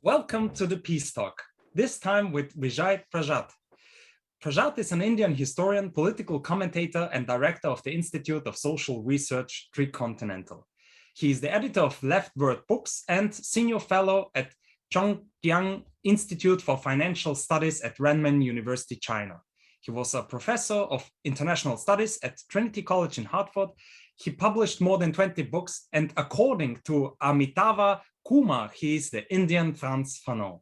Welcome to the Peace Talk, this time with Vijay Prashad. Prashad is an Indian historian, political commentator, and director of the Institute of Social Research, Tricontinental. He is the editor of LeftWord books and senior fellow at Zhongyang Institute for Financial Studies at Renmin University, China. He was a professor of international studies at Trinity College in Hartford. He published more than 20 books, and according to Amitava Kumar, he is the Indian Frantz Fanon.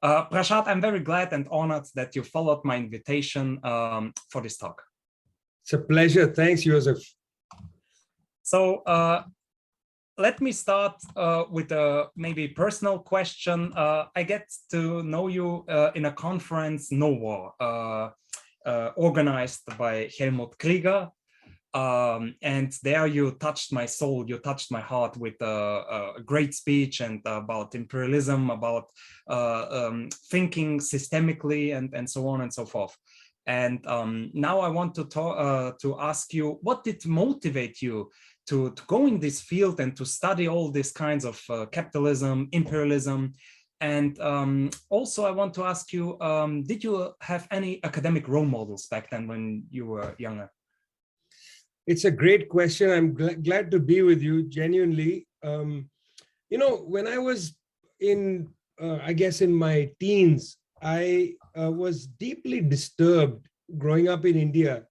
Prashad, I'm very glad and honored that you followed my invitation for this talk. It's a pleasure. Thanks, Joseph. So let me start with a maybe personal question. I get to know you in a conference, No War, organized by Helmut Krieger. And there you touched my soul, you touched my heart with a great speech and about imperialism, about thinking systemically and so on and so forth. And now I want to ask you, what did motivate you to go in this field and to study all these kinds of capitalism, imperialism? And also I want to ask you, did you have any academic role models back then when you were younger? It's a great question. I'm glad to be with you, genuinely. When I was I guess in my teens, I was deeply disturbed growing up in India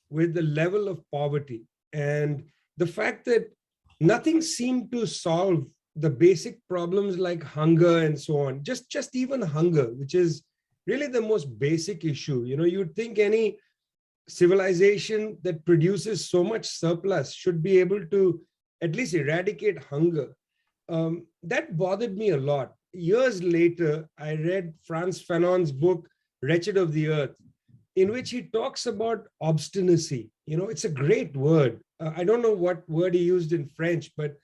with the level of poverty and the fact that nothing seemed to solve the basic problems like hunger and so on, just even hunger, which is really the most basic issue. You'd think any civilization that produces so much surplus should be able to at least eradicate hunger. That bothered me a lot. Years later, I read Frantz Fanon's book, Wretched of the Earth, in which he talks about obstinacy. It's a great word. I don't know what word he used in French, but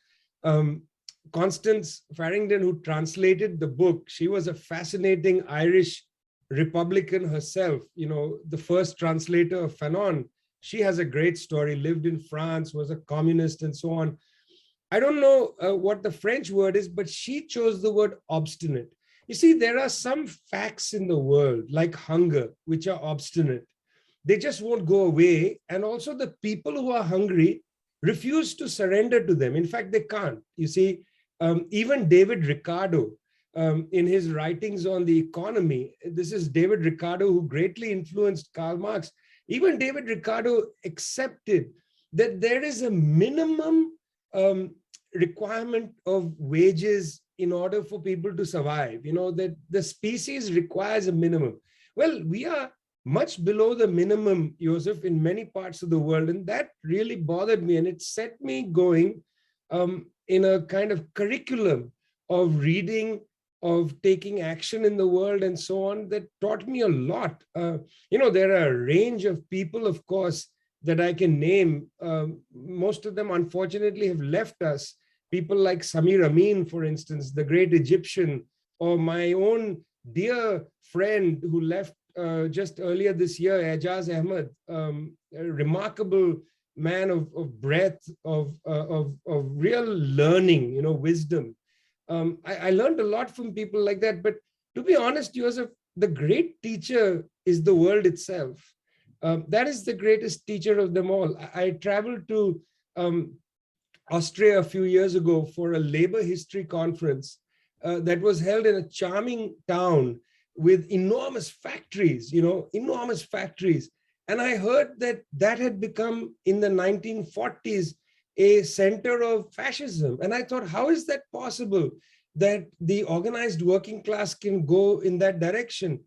Constance Farrington, who translated the book, she was a fascinating Irish Republican herself, the first translator of Fanon. She has a great story, lived in France, was a communist and so on. I don't know what the French word is, but she chose the word obstinate. You see, there are some facts in the world, like hunger, which are obstinate. They just won't go away. And also the people who are hungry refuse to surrender to them. In fact, they can't. You see, even David Ricardo, in his writings on the economy, this is David Ricardo, who greatly influenced Karl Marx. Even David Ricardo accepted that there is a minimum requirement of wages in order for people to survive, that the species requires a minimum. Well, we are much below the minimum, Joseph, in many parts of the world. And that really bothered me. And it set me going in a kind of curriculum of reading, of taking action in the world and so on, that taught me a lot. There are a range of people, of course, that I can name. Most of them, unfortunately, have left us. People like Samir Amin, for instance, the great Egyptian, or my own dear friend who left just earlier this year, Ejaz Ahmed, a remarkable man of breadth, of real learning, wisdom. I learned a lot from people like that. But to be honest, Joseph, the great teacher is the world itself. That is the greatest teacher of them all. I traveled to Austria a few years ago for a labor history conference that was held in a charming town with enormous factories, enormous factories. And I heard that had become, in the 1940s, a center of fascism. And I thought, how is that possible that the organized working class can go in that direction?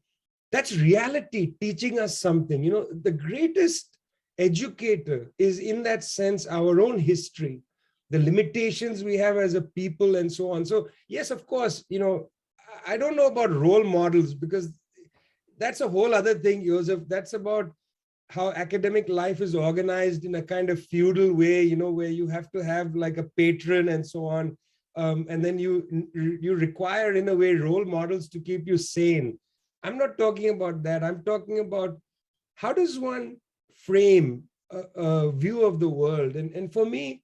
That's reality teaching us something. The greatest educator is, in that sense, our own history, the limitations we have as a people and so on. So yes, of course, I don't know about role models, because that's a whole other thing, Joseph. That's about how academic life is organized in a kind of feudal way, where you have to have like a patron and so on. And then you require, in a way, role models to keep you sane. I'm not talking about that. I'm talking about how does one frame a view of the world. And for me,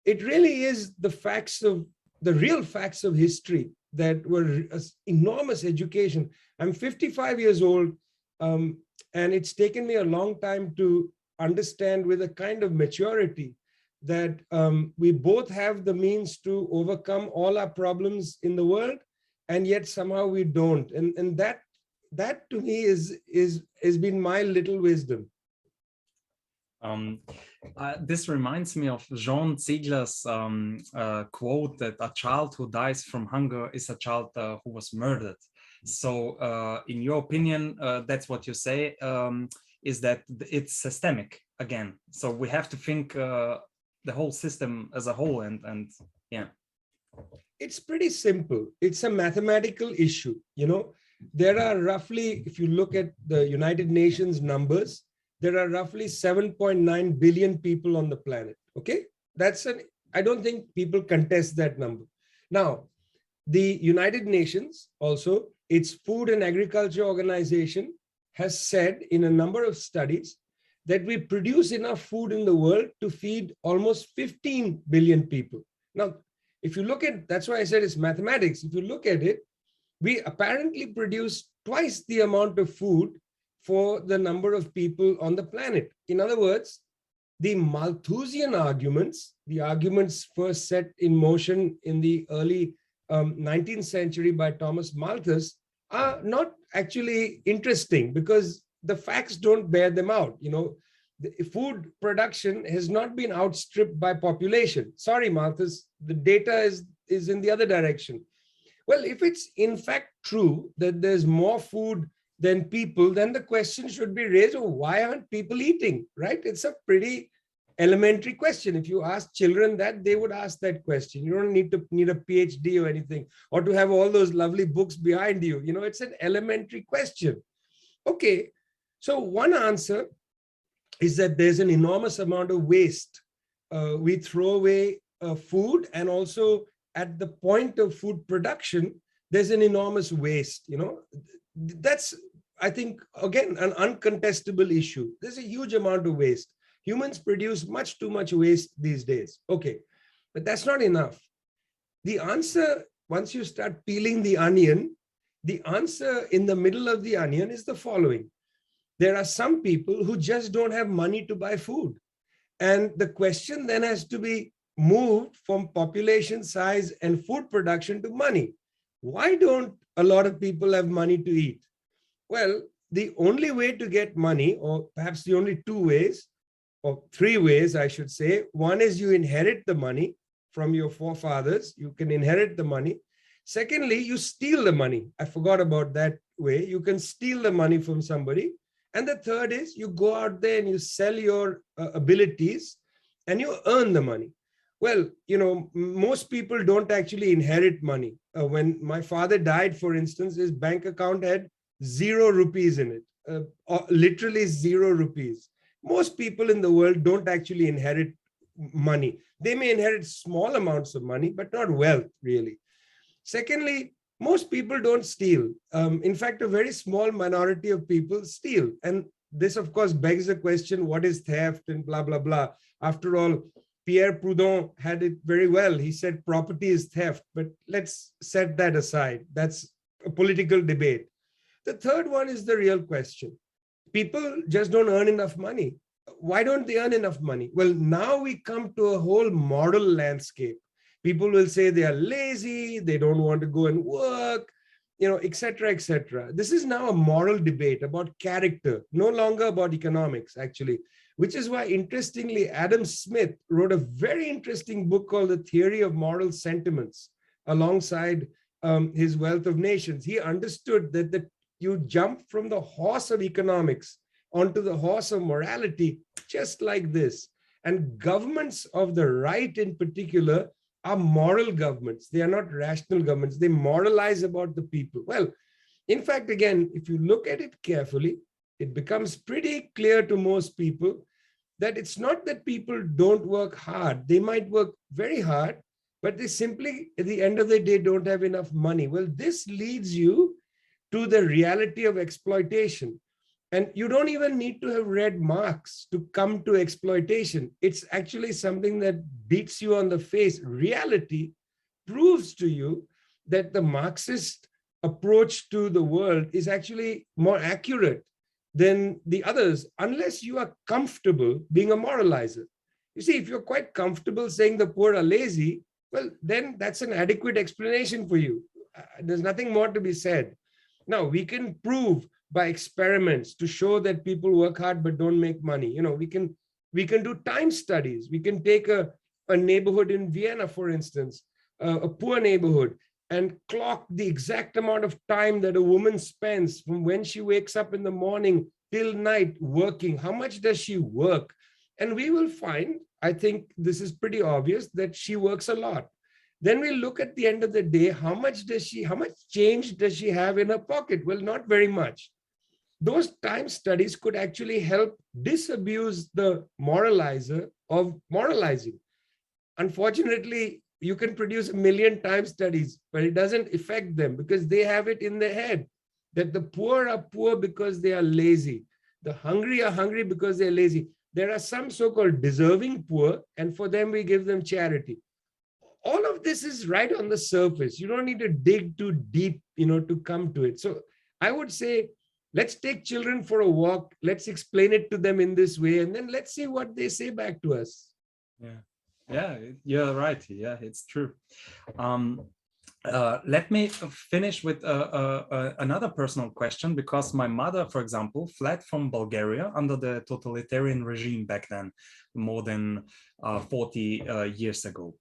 it really is the facts of the real facts of history that were enormous education. I'm 55 years old, and it's taken me a long time to understand with a kind of maturity that we both have the means to overcome all our problems in the world, and yet somehow we don't. And that to me has been my little wisdom. This reminds me of Jean Ziegler's quote that a child who dies from hunger is a child who was murdered. So in your opinion, that's what you say, is that it's systemic again. So we have to think the whole system as a whole, and yeah. It's pretty simple. It's a mathematical issue. There are roughly, if you look at the United Nations numbers, there are roughly 7.9 billion people on the planet. Okay, I don't think people contest that number. Now, the United Nations also, its Food and Agriculture Organization, has said in a number of studies that we produce enough food in the world to feed almost 15 billion people. Now, if you look at, that's why I said it's mathematics. If you look at it, we apparently produce twice the amount of food for the number of people on the planet. In other words, the Malthusian arguments, the arguments first set in motion in the early 19th century by Thomas Malthus, are not actually interesting because the facts don't bear them out. The food production has not been outstripped by population. Sorry, Malthus, the data is in the other direction. Well, if it's in fact true that there's more food than people, then the question should be raised, why aren't people eating, right? It's a pretty elementary question. If you ask children that, they would ask that question. You don't need a PhD or anything, or to have all those lovely books behind you. It's an elementary question. Okay, so one answer is that there's an enormous amount of waste. We throw away food, and also at the point of food production, there's an enormous waste. That's, I think, again, an uncontestable issue. There's a huge amount of waste. Humans produce much too much waste these days. Okay, but that's not enough. The answer, once you start peeling the onion, the answer in the middle of the onion is the following. There are some people who just don't have money to buy food. And the question then has to be moved from population size and food production to money. Why don't a lot of people have money to eat? Well, the only way to get money, or perhaps the only two ways, or three ways, I should say. One is you inherit the money from your forefathers. You can inherit the money. Secondly, you steal the money. I forgot about that way. You can steal the money from somebody. And the third is you go out there and you sell your abilities and you earn the money. Well, most people don't actually inherit money. When my father died, for instance, his bank account had 0 rupees in it, literally 0 rupees. Most people in the world don't actually inherit money. They may inherit small amounts of money, but not wealth, really. Secondly, most people don't steal. In fact, a very small minority of people steal. And this, of course, begs the question, what is theft and blah, blah, blah. After all, Pierre Proudhon had it very well. He said property is theft, but let's set that aside. That's a political debate. The third one is the real question. People just don't earn enough money. Why don't they earn enough money? Well, now we come to a whole moral landscape. People will say they are lazy, they don't want to go and work, et cetera, et cetera. This is now a moral debate about character, no longer about economics, actually, which is why, interestingly, Adam Smith wrote a very interesting book called The Theory of Moral Sentiments alongside his Wealth of Nations. He understood that you jump from the horse of economics onto the horse of morality, just like this. And governments of the right in particular are moral governments. They are not rational governments. They moralize about the people. Well, in fact, again, if you look at it carefully, it becomes pretty clear to most people that it's not that people don't work hard. They might work very hard, but they simply, at the end of the day, don't have enough money. Well, this leads you to the reality of exploitation. And you don't even need to have read Marx to come to exploitation. It's actually something that beats you on the face. Reality, proves to you that the Marxist approach to the world is actually more accurate than the others, unless you are comfortable being a moralizer. You see, if you're quite comfortable saying the poor are lazy, well, then that's an adequate explanation for you. There's nothing more to be said. Now, we can prove by experiments to show that people work hard but don't make money. You know, we can do time studies. We can take a neighborhood in Vienna, for instance, a poor neighborhood, and clock the exact amount of time that a woman spends from when she wakes up in the morning till night working. How much does she work? And we will find, I think this is pretty obvious, that she works a lot. Then we look at the end of the day, how much change does she have in her pocket? Well, not very much. Those time studies could actually help disabuse the moralizer of moralizing. Unfortunately, you can produce 1 million time studies, but it doesn't affect them because they have it in their head that the poor are poor because they are lazy. The hungry are hungry because they're lazy. There are some so-called deserving poor, and for them, we give them charity. All of this is right on the surface. You don't need to dig too deep, to come to it. So I would say, let's take children for a walk. Let's explain it to them in this way, and then let's see what they say back to us. Yeah, you're right. Yeah, it's true. Let me finish with another personal question, because my mother, for example, fled from Bulgaria under the totalitarian regime back then, more than 40 years ago.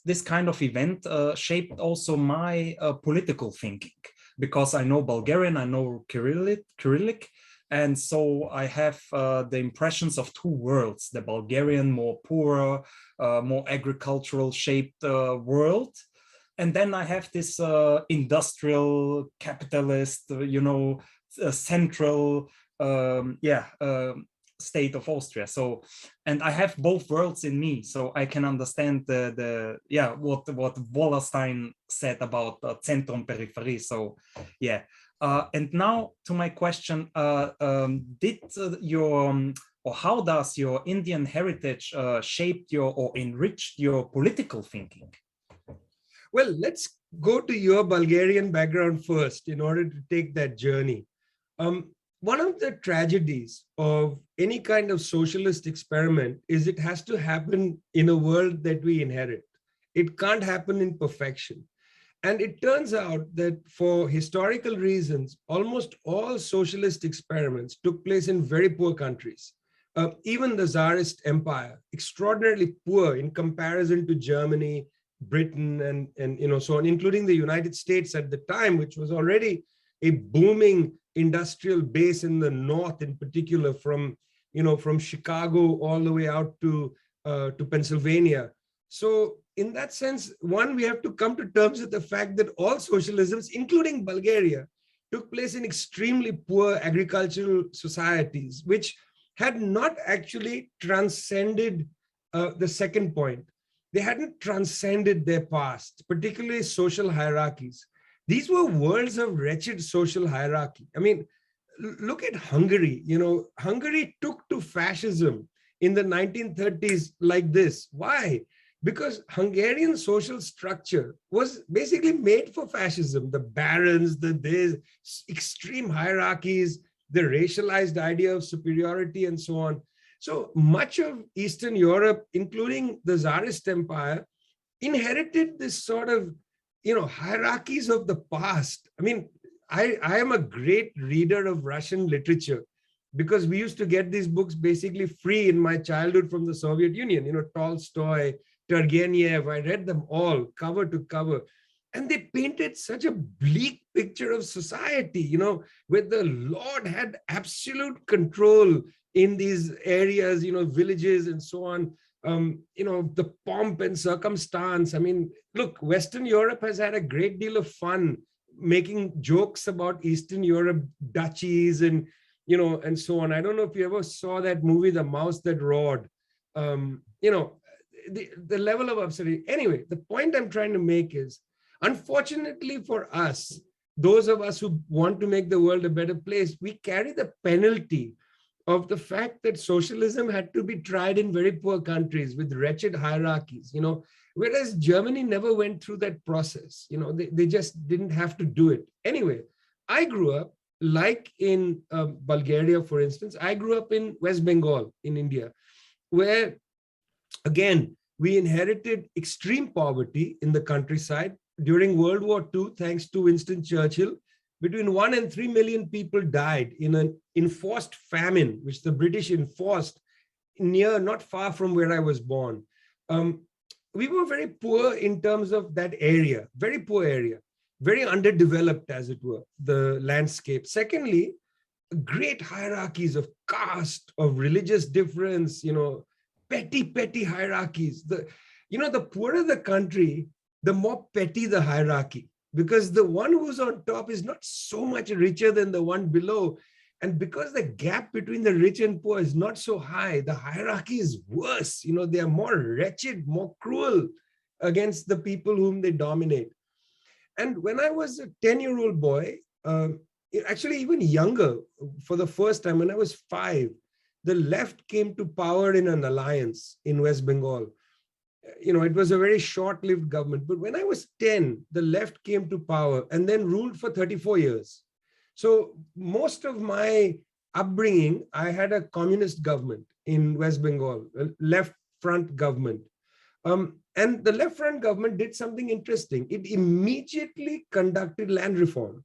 This kind of event shaped also my political thinking, because I know Bulgarian, I know Cyrillic, and so I have the impressions of two worlds: the Bulgarian, more poorer, more agricultural shaped world, and then I have this industrial, capitalist, central, state of Austria. So, and I have both worlds in me, so I can understand what Wallerstein said about Centrum Peripherie. So, yeah. And now to my question: how does your Indian heritage shape or enrich your political thinking? Well, let's go to your Bulgarian background first in order to take that journey. One of the tragedies of any kind of socialist experiment is it has to happen in a world that we inherit. It can't happen in perfection. And it turns out that for historical reasons, almost all socialist experiments took place in very poor countries. Even the Tsarist Empire, extraordinarily poor in comparison to Germany, Britain, and so on, including the United States at the time, which was already a booming industrial base in the north, in particular, from Chicago all the way out to Pennsylvania. So in that sense, one, we have to come to terms with the fact that all socialisms, including Bulgaria, took place in extremely poor agricultural societies, which had not actually transcended the second point. They hadn't transcended their past, particularly social hierarchies. These were worlds of wretched social hierarchy. I mean, look at Hungary. Hungary took to fascism in the 1930s like this. Why? Because Hungarian social structure was basically made for fascism. The barons, the extreme hierarchies, the racialized idea of superiority, and so on. So much of Eastern Europe, including the Tsarist Empire, inherited this sort of, hierarchies of the past. I mean, I am a great reader of Russian literature because we used to get these books basically free in my childhood from the Soviet Union, Tolstoy, Turgenev. I read them all cover to cover. And they painted such a bleak picture of society, where the Lord had absolute control in these areas, villages and so on. The pomp and circumstance. I mean, look, Western Europe has had a great deal of fun making jokes about Eastern Europe duchies and so on. I don't know if you ever saw that movie, The Mouse That Roared. The level of absurdity. Anyway, the point I'm trying to make is, unfortunately for us, those of us who want to make the world a better place, we carry the penalty of the fact that socialism had to be tried in very poor countries with wretched hierarchies, whereas Germany never went through that process. They just didn't have to do it. Anyway, I grew up, like in Bulgaria, for instance, I grew up in West Bengal in India, where, again, we inherited extreme poverty in the countryside. During World War II, thanks to Winston Churchill, between 1 and 3 million people died in an enforced famine, which the British enforced not far from where I was born. We were very poor in terms of that area, very poor area, very underdeveloped, as it were, the landscape. Secondly, great hierarchies of caste, of religious difference, petty hierarchies. The poorer the country, the more petty the hierarchy, because the one who's on top is not so much richer than the one below. And because the gap between the rich and poor is not so high, the hierarchy is worse. They are more wretched, more cruel against the people whom they dominate. And when I was a 10-year-old boy, actually even younger, for the first time, when I was 5, the left came to power in an alliance in West Bengal. It was a very short-lived government. But when I was 10, the left came to power and then ruled for 34 years. So most of my upbringing, I had a communist government in West Bengal, a left front government. And the left front government did something interesting. It immediately conducted land reform,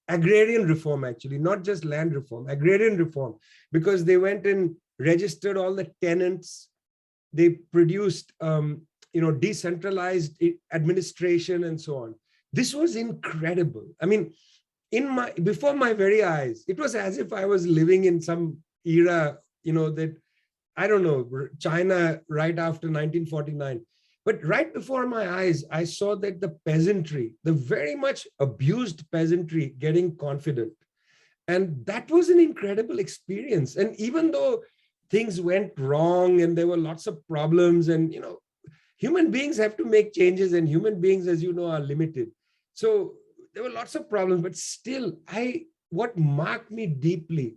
agrarian reform, actually, not just land reform, agrarian reform, because they went and registered all the tenants. They produced, decentralized administration and so on. This was incredible. I mean, before my very eyes, it was as if I was living in some era, that, I don't know, China right after 1949. But right before my eyes, I saw that the peasantry, the very much abused peasantry, getting confident. And that was an incredible experience. And even though things went wrong and there were lots of problems, and, human beings have to make changes, and human beings, as you know, are limited. So there were lots of problems, but still, what marked me deeply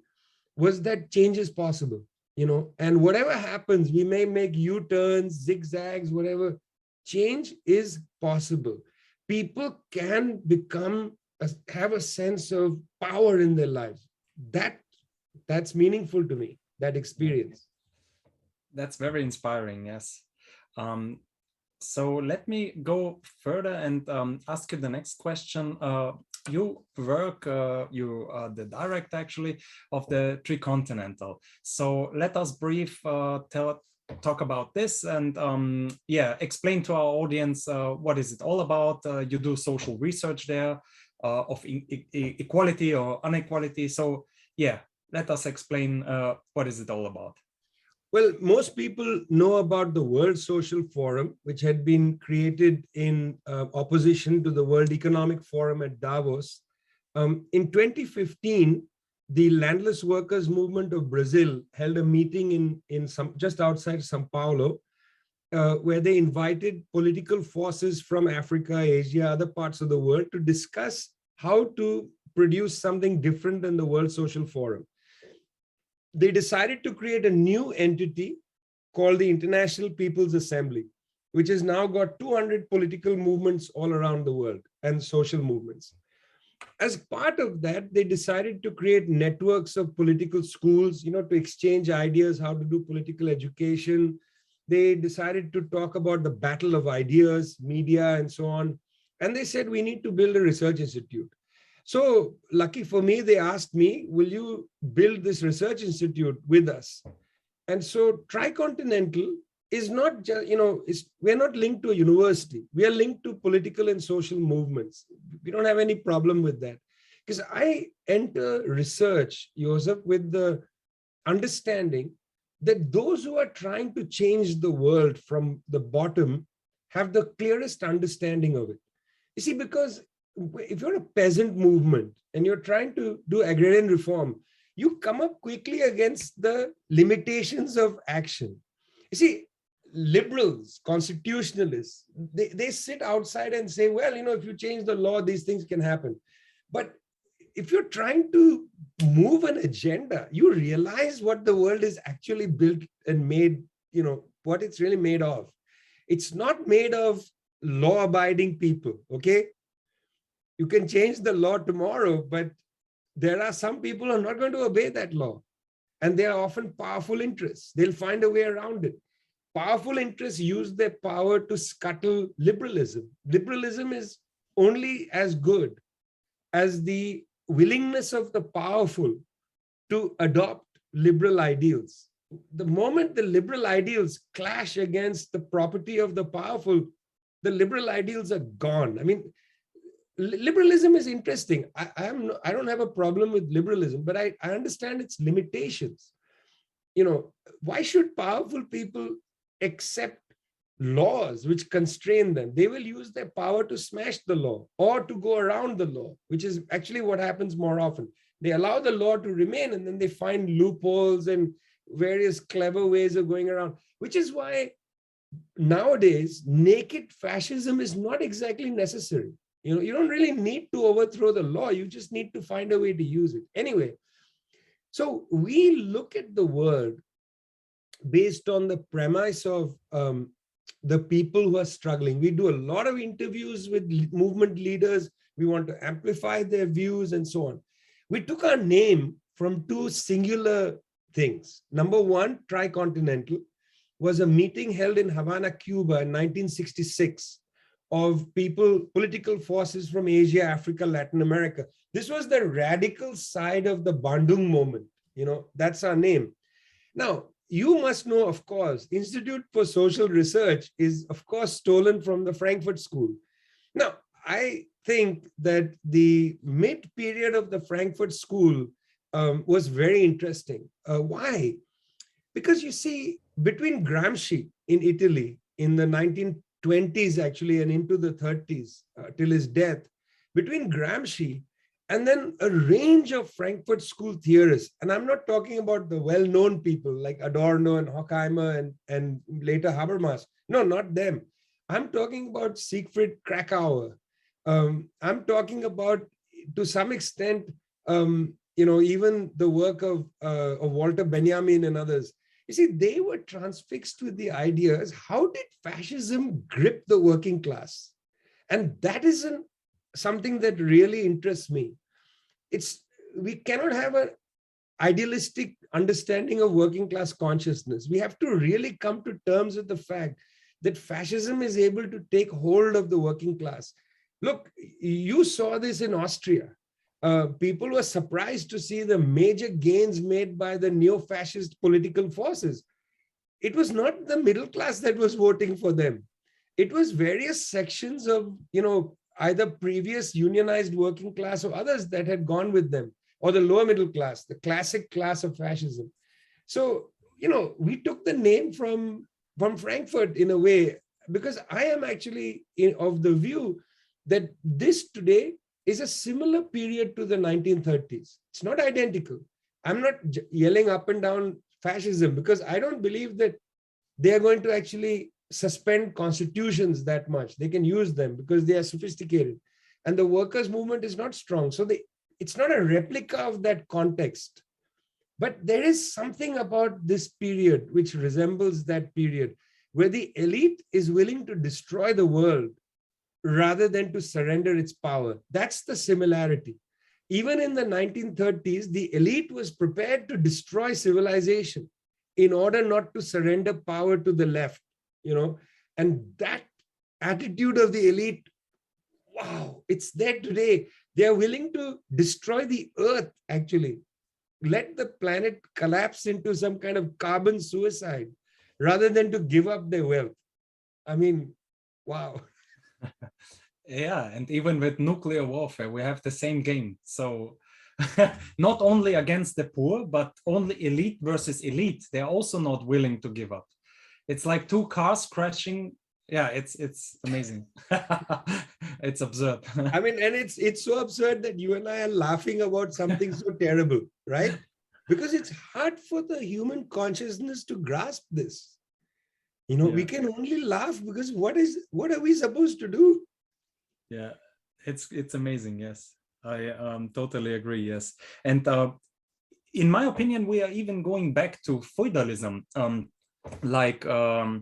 was that change is possible. And whatever happens, we may make U-turns, zigzags, whatever, change is possible. People can have a sense of power in their lives. That's meaningful to me, that experience. That's very inspiring, yes. So let me go further and ask you the next question. You are the director actually of the Tricontinental. So let us talk about this and explain to our audience what is it all about. You do social research there of equality or inequality. So let us explain what is it all about. Well, most people know about the World Social Forum, which had been created in opposition to the World Economic Forum at Davos. In 2015, the landless workers movement of Brazil held a meeting just outside Sao Paulo, where they invited political forces from Africa, Asia, other parts of the world to discuss how to produce something different than the World Social Forum. They decided to create a new entity called the International People's Assembly, which has now got 200 political movements all around the world and social movements. As part of that, they decided to create networks of political schools, to exchange ideas, how to do political education. They decided to talk about the battle of ideas, media, and so on. And they said, we need to build a research institute. So lucky for me, they asked me, will you build this research institute with us? And so Tricontinental is not just, we're not linked to a university. We are linked to political and social movements. We don't have any problem with that. Because I enter research, Joseph, with the understanding that those who are trying to change the world from the bottom have the clearest understanding of it. You see, because if you're a peasant movement and you're trying to do agrarian reform, you come up quickly against the limitations of action. You see, liberals, constitutionalists, they sit outside and say, well, if you change the law, these things can happen. But if you're trying to move an agenda, you realize what the world is actually built and made, what it's really made of. It's not made of law-abiding people, okay? You can change the law tomorrow, but there are some people who are not going to obey that law. And they are often powerful interests. They'll find a way around it. Powerful interests use their power to scuttle liberalism. Liberalism is only as good as the willingness of the powerful to adopt liberal ideals. The moment the liberal ideals clash against the property of the powerful, the liberal ideals are gone. I mean, liberalism is interesting. I don't have a problem with liberalism, but I understand its limitations. Why should powerful people accept laws which constrain them? They will use their power to smash the law or to go around the law, which is actually what happens more often. They allow the law to remain and then they find loopholes and various clever ways of going around, which is why nowadays naked fascism is not exactly necessary. You don't really need to overthrow the law. You just need to find a way to use it. Anyway, so we look at the world based on the premise of the people who are struggling. We do a lot of interviews with movement leaders. We want to amplify their views and so on. We took our name from two singular things. Number one, Tricontinental was a meeting held in Havana, Cuba in 1966 of people, political forces from Asia, Africa, Latin America. This was the radical side of the Bandung moment. That's our name. Now, you must know, of course, Institute for Social Research is, of course, stolen from the Frankfurt School. Now, I think that the mid-period of the Frankfurt School was very interesting. Why? Because you see, between Gramsci in Italy in the 1920s, actually, and into the 30s, till his death, between Gramsci and then a range of Frankfurt School theorists, and I'm not talking about the well-known people like Adorno and Horkheimer and later Habermas. No, not them. I'm talking about Siegfried Kracauer. I'm talking about, to some extent, even the work of Walter Benjamin and others. You see, they were transfixed with the ideas, how did fascism grip the working class? And that isn't something that really interests me. We cannot have an idealistic understanding of working class consciousness. We have to really come to terms with the fact that fascism is able to take hold of the working class. Look, you saw this in Austria. People were surprised to see the major gains made by the neo-fascist political forces. It was not the middle class that was voting for them. It was various sections of, either previous unionized working class or others that had gone with them, or the lower middle class, the classic class of fascism. So, we took the name from Frankfurt in a way, because I am actually of the view that this today is a similar period to the 1930s. It's not identical. I'm not yelling up and down fascism because I don't believe that they are going to actually suspend constitutions that much. They can use them because they are sophisticated. And the workers' movement is not strong. So it's not a replica of that context. But there is something about this period which resembles that period, where the elite is willing to destroy the world rather than to surrender its power. That's the similarity. Even in the 1930s, the elite was prepared to destroy civilization in order not to surrender power to the left, and that attitude of the elite, wow, it's there today. They are willing to destroy the earth, actually, let the planet collapse into some kind of carbon suicide rather than to give up their wealth. I mean, wow. Yeah, and even with nuclear warfare, we have the same game. So not only against the poor, but only elite versus elite. They're also not willing to give up. It's like two cars crashing. Yeah, it's amazing. It's absurd. I mean, and it's so absurd that you and I are laughing about something so terrible, right? Because it's hard for the human consciousness to grasp this. We can only laugh because what are we supposed to do? Yeah, it's amazing, yes. I totally agree. Yes, and in my opinion, we are even going back to feudalism, like Thomas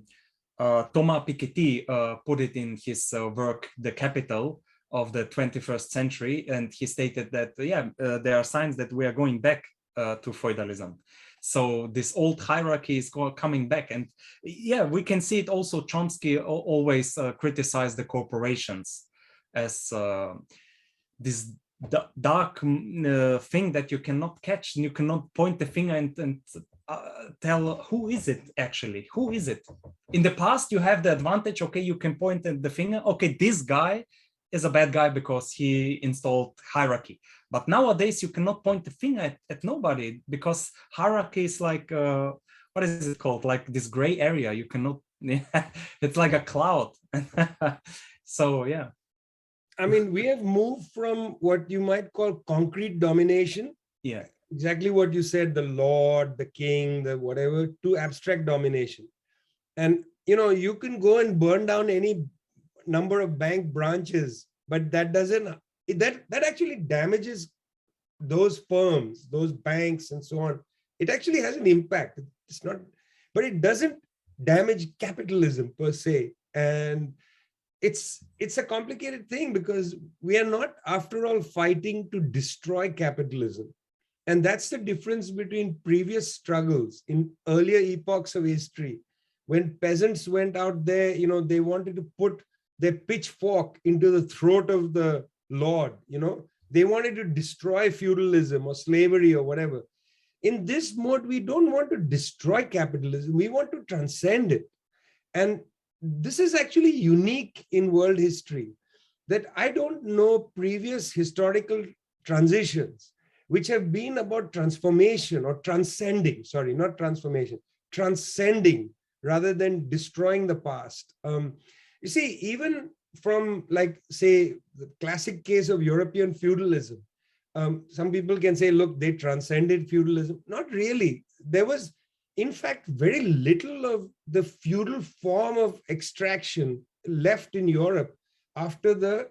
Piketty put it in his work, The Capital of the 21st Century, and he stated that there are signs that we are going back to feudalism. So this old hierarchy is coming back, and yeah, we can see it also. Chomsky always criticized the corporations as this dark thing that you cannot catch, and you cannot point the finger and tell who is it actually, who is it. In the past, you have the advantage, okay, you can point at the finger, okay, this guy is a bad guy because he installed hierarchy. But nowadays, you cannot point the finger at nobody, because hierarchy is like, what is it called? Like this gray area, you cannot, it's like a cloud. So, yeah. I mean, we have moved from what you might call concrete domination. Yeah. Exactly what you said, the lord, the king, the whatever, to abstract domination. And, you know, you can go and burn down any number of bank branches, but that doesn't, that actually damages those firms, those banks and so on. It actually has an impact. It's not, but it doesn't damage capitalism per se. And it's a complicated thing, because we are not, after all, fighting to destroy capitalism. And that's the difference between previous struggles in earlier epochs of history. When peasants went out there, you know, they wanted to put their pitchfork into the throat of the lord, you know, they wanted to destroy feudalism or slavery or whatever. In this mode, we don't want to destroy capitalism, we want to transcend it. And this is actually unique in world history, that I don't know previous historical transitions which have been about transformation or transcending, sorry, not transformation, transcending rather than destroying the past. You see, even from, like, say, the classic case of European feudalism, some people can say, look, they transcended feudalism. Not really. There was, in fact, very little of the feudal form of extraction left in Europe after the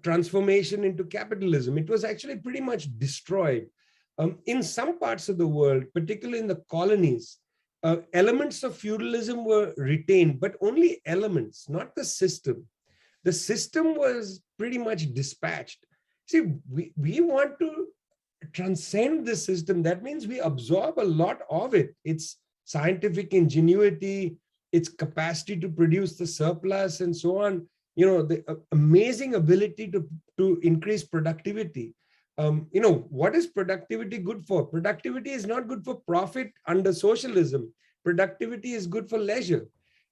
transformation into capitalism. It was actually pretty much destroyed. In some parts of the world, particularly in the colonies, elements of feudalism were retained, but only elements, not the system. The system was pretty much dispatched. See, we want to transcend the system. That means we absorb a lot of it. Its scientific ingenuity, its capacity to produce the surplus and so on, you know, the amazing ability to increase productivity. You know, what is productivity good for? Productivity is not good for profit under socialism. Productivity is good for leisure.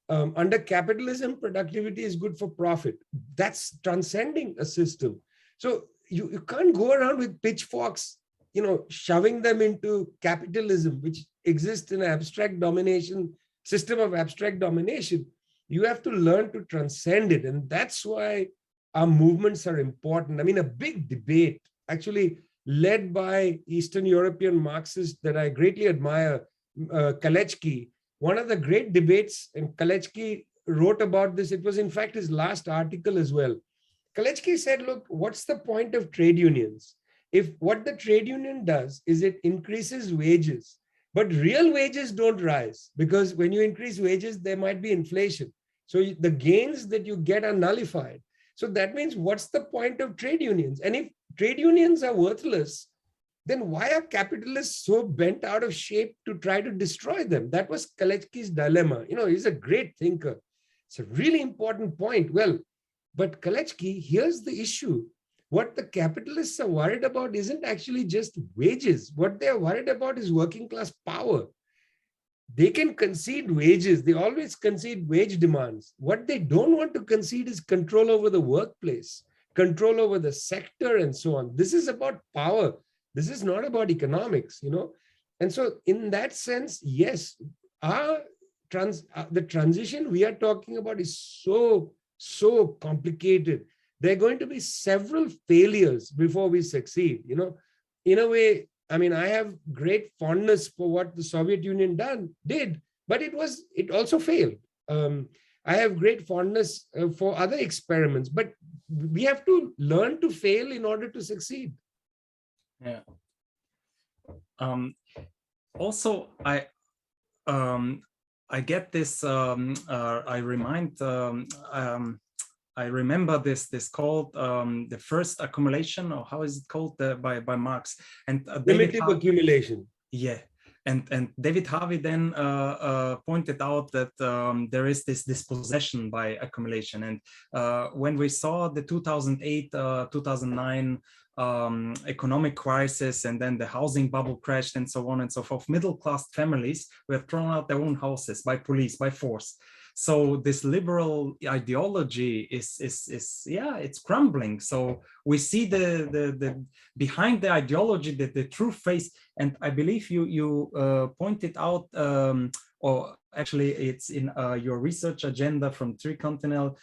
Under capitalism, productivity is good for profit. That's transcending a system. So you can't go around with pitchforks, you know, shoving them into capitalism, which exists in an abstract domination, system of abstract domination. You have to learn to transcend it. And that's why our movements are important. I mean, a big debate, actually led by Eastern European Marxists that I greatly admire, Kalechki. One of the great debates, and Kalechki wrote about this. It was, in fact, his last article as well. Kalechki said, look, what's the point of trade unions? If what the trade union does is it increases wages, but real wages don't rise, because when you increase wages, there might be inflation. So the gains that you get are nullified. So that means, what's the point of trade unions? And if trade unions are worthless, then why are capitalists so bent out of shape to try to destroy them? That was Kalechki's dilemma. You know, he's a great thinker. It's a really important point. Well, but Kalechki, here's the issue. What the capitalists are worried about isn't actually just wages. What they're worried about is working class power. They can concede wages. They always concede wage demands. What they don't want to concede is control over the workplace, control over the sector, and so on. This is about power. This is not about economics, you know. And so in that sense, yes, the transition we are talking about is so complicated. There are going to be several failures before we succeed, you know. In a way, I mean, I have great fondness for what the Soviet Union did, but it also failed. I have great fondness for other experiments, but we have to learn to fail in order to succeed. Yeah. Also, I get this. I remember this called the first accumulation, or how is it called, by Marx and Primitive accumulation. Yeah, and David Harvey then pointed out that there is this dispossession by accumulation, and when we saw the 2008 2009 economic crisis, and then the housing bubble crashed and so on and so forth, middle-class families were thrown out their own houses by police, by force. So this liberal ideology is it's crumbling. So we see the behind the ideology, the true face. And I believe you pointed out, or actually it's in your research agenda from Tricontinental,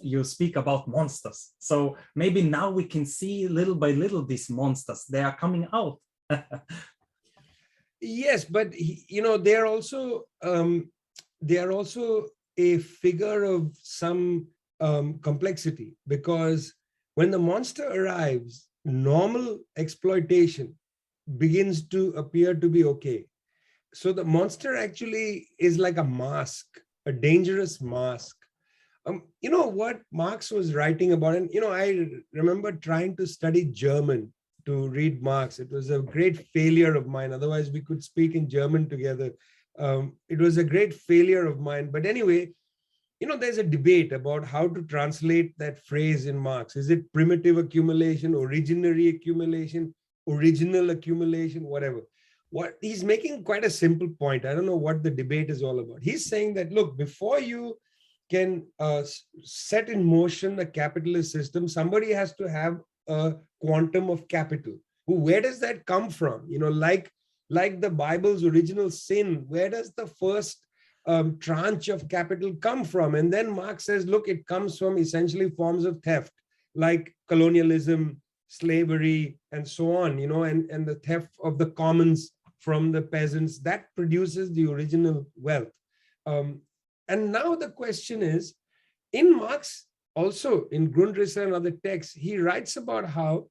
you speak about monsters. So maybe now we can see little by little these monsters, they are coming out. Yes, but they're also a figure of some complexity, because when the monster arrives, normal exploitation begins to appear to be okay. So the monster actually is like a mask, a dangerous mask. What Marx was writing about, and I remember trying to study German to read Marx. It was a great failure of mine. Otherwise, we could speak in German together. It was a great failure of mine. But anyway, there's a debate about how to translate that phrase in Marx. Is it primitive accumulation, originary accumulation, original accumulation, whatever? What he's making quite a simple point. I don't know what the debate is all about. He's saying that, look, before you can set in motion a capitalist system, somebody has to have a quantum of capital. Where does that come from? Like the Bible's original sin, where does the first tranche of capital come from? And then Marx says, look, it comes from essentially forms of theft, like colonialism, slavery, and so on, and the theft of the commons from the peasants, that produces the original wealth. And now the question is, in Marx, also in Grundrisse and other texts, he writes about how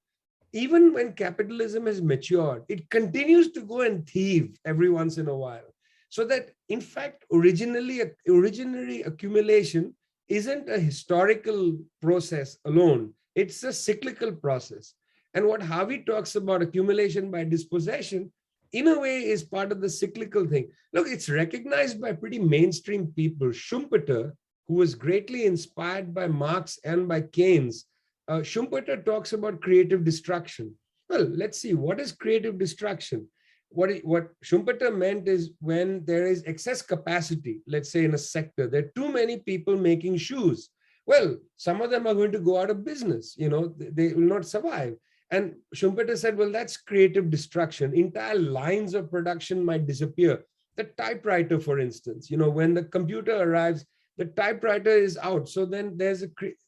even when capitalism is matured, it continues to go and thieve every once in a while. So that, in fact, originary accumulation isn't a historical process alone. It's a cyclical process. And what Harvey talks about, accumulation by dispossession, in a way is part of the cyclical thing. Look, it's recognized by pretty mainstream people. Schumpeter, who was greatly inspired by Marx and by Keynes, Schumpeter talks about creative destruction. Well, let's see, what is creative destruction? What Schumpeter meant is when there is excess capacity, let's say in a sector, there are too many people making shoes. Well, some of them are going to go out of business, they will not survive. And Schumpeter said, well, that's creative destruction. Entire lines of production might disappear. The typewriter, for instance, when the computer arrives, the typewriter is out. So then there's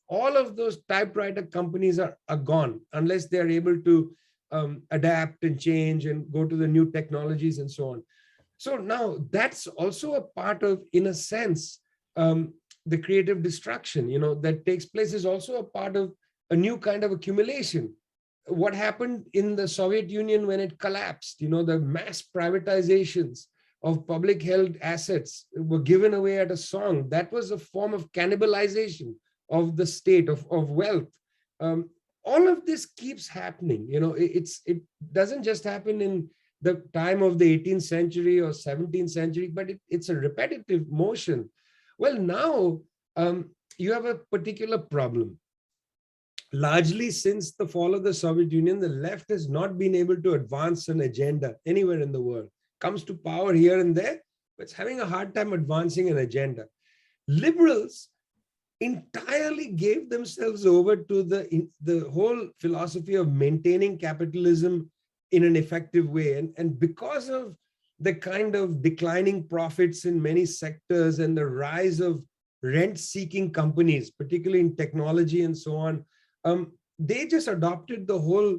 all of those typewriter companies are gone unless they're able to adapt and change and go to the new technologies and so on. So now that's also a part of, in a sense, the creative destruction, that takes place is also a part of a new kind of accumulation. What happened in the Soviet Union when it collapsed, the mass privatizations of public held assets were given away at a song. That was a form of cannibalization of the state, of wealth. All of this keeps happening. It doesn't just happen in the time of the 18th century or 17th century, but it's a repetitive motion. Well, now you have a particular problem. Largely since the fall of the Soviet Union, the left has not been able to advance an agenda anywhere in the world. Comes to power here and there, but it's having a hard time advancing an agenda. Liberals entirely gave themselves over to the whole philosophy of maintaining capitalism in an effective way. And because of the kind of declining profits in many sectors and the rise of rent-seeking companies, particularly in technology and so on, they just adopted the whole,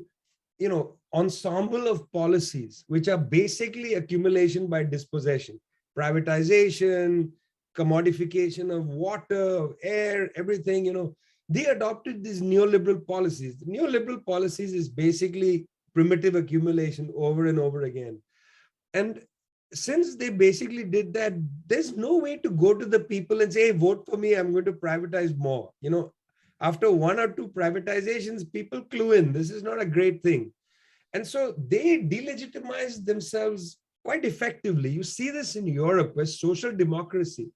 ensemble of policies, which are basically accumulation by dispossession, privatization, commodification of water, of air, everything, they adopted these neoliberal policies. The neoliberal policies is basically primitive accumulation over and over again. And since they basically did that, there's no way to go to the people and say, hey, vote for me, I'm going to privatize more. After one or two privatizations, people clue in, this is not a great thing. And so they delegitimize themselves quite effectively. You see this in Europe, where social democracy,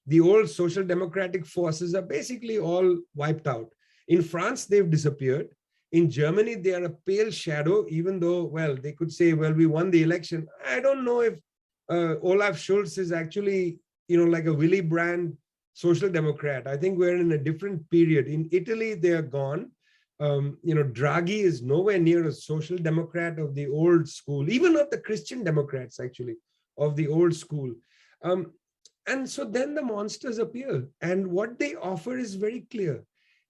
the old social democratic forces are basically all wiped out. In France, they've disappeared. In Germany, they are a pale shadow, even though, well, they could say, well, we won the election. I don't know if Olaf Scholz is actually, like a Willy Brandt social democrat. I think we're in a different period. In Italy, they are gone. Draghi is nowhere near a social democrat of the old school, even of the Christian Democrats, actually, of the old school. And so then the monsters appear. And what they offer is very clear.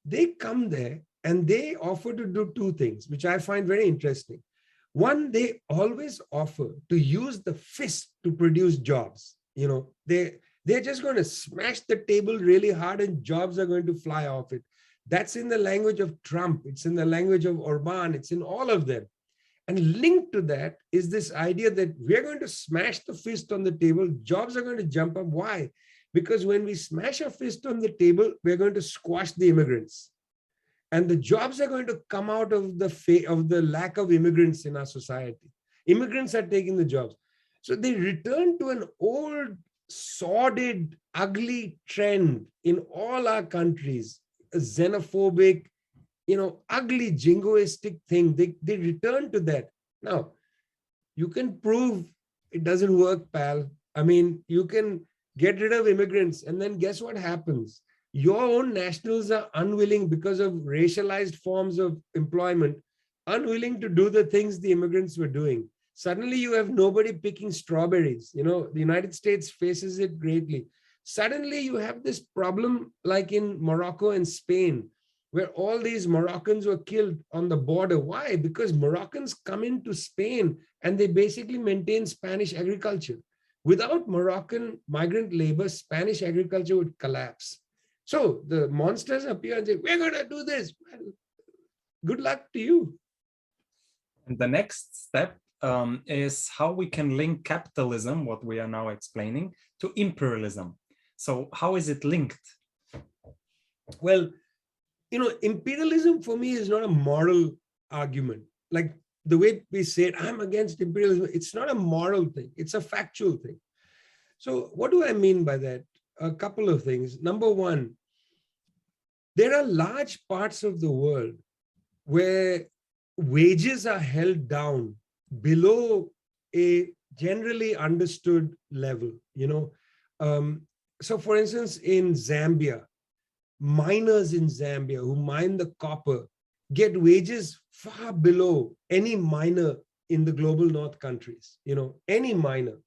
They come there and they offer to do two things, which I find very interesting. One, they always offer to use the fist to produce jobs. They're just going to smash the table really hard and jobs are going to fly off it. That's in the language of Trump. It's in the language of Orban. It's in all of them. And linked to that is this idea that we're going to smash the fist on the table. Jobs are going to jump up. Why? Because when we smash a fist on the table, we're going to squash the immigrants. And the jobs are going to come out of the lack of immigrants in our society. Immigrants are taking the jobs. So they return to an old, sordid, ugly trend in all our countries, a xenophobic, ugly jingoistic thing. They return to that. Now, you can prove it doesn't work, pal. I mean, you can get rid of immigrants and then guess what happens? Your own nationals are unwilling, because of racialized forms of employment, unwilling to do the things the immigrants were doing. Suddenly you have nobody picking strawberries. The United States faces it greatly. Suddenly you have this problem like in Morocco and Spain, where all these Moroccans were killed on the border. Why? Because Moroccans come into Spain and they basically maintain Spanish agriculture. Without Moroccan migrant labor, Spanish agriculture would collapse. So the monsters appear and say, we're going to do this. Well, good luck to you. And the next step is how we can link capitalism, what we are now explaining, to imperialism. So how is it linked? Well, imperialism for me is not a moral argument. Like the way we say it, I'm against imperialism. It's not a moral thing. It's a factual thing. So what do I mean by that? A couple of things. Number one, there are large parts of the world where wages are held down below a generally understood level. So for instance, in Zambia, miners in Zambia who mine the copper get wages far below any miner in the global north countries. Any miner,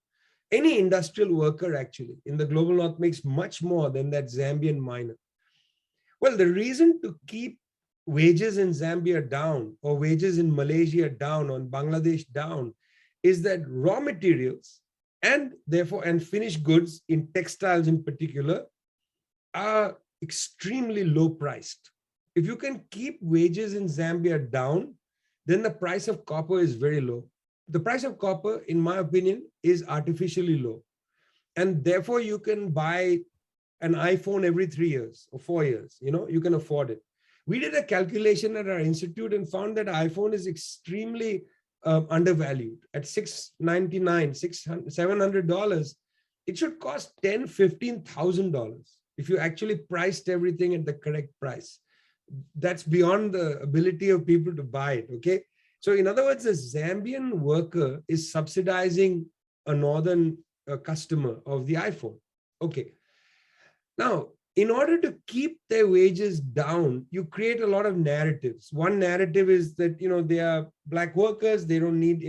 any industrial worker actually in the global north makes much more than that Zambian miner. Well, the reason to keep wages in Zambia down, or wages in Malaysia down, or in Bangladesh down, is that raw materials and finished goods, in textiles in particular, are extremely low priced. If you can keep wages in Zambia down, then the price of copper is very low. The price of copper, in my opinion, is artificially low. And therefore you can buy an iPhone every 3 years or 4 years, you can afford it. We did a calculation at our institute and found that iPhone is extremely undervalued at $699, $700. It should cost $10,000, $15,000 if you actually priced everything at the correct price. That's beyond the ability of people to buy it, okay? So in other words, a Zambian worker is subsidizing a northern customer of the iPhone, okay? Now, in order to keep their wages down, you create a lot of narratives. One narrative is that, they are black workers, they don't need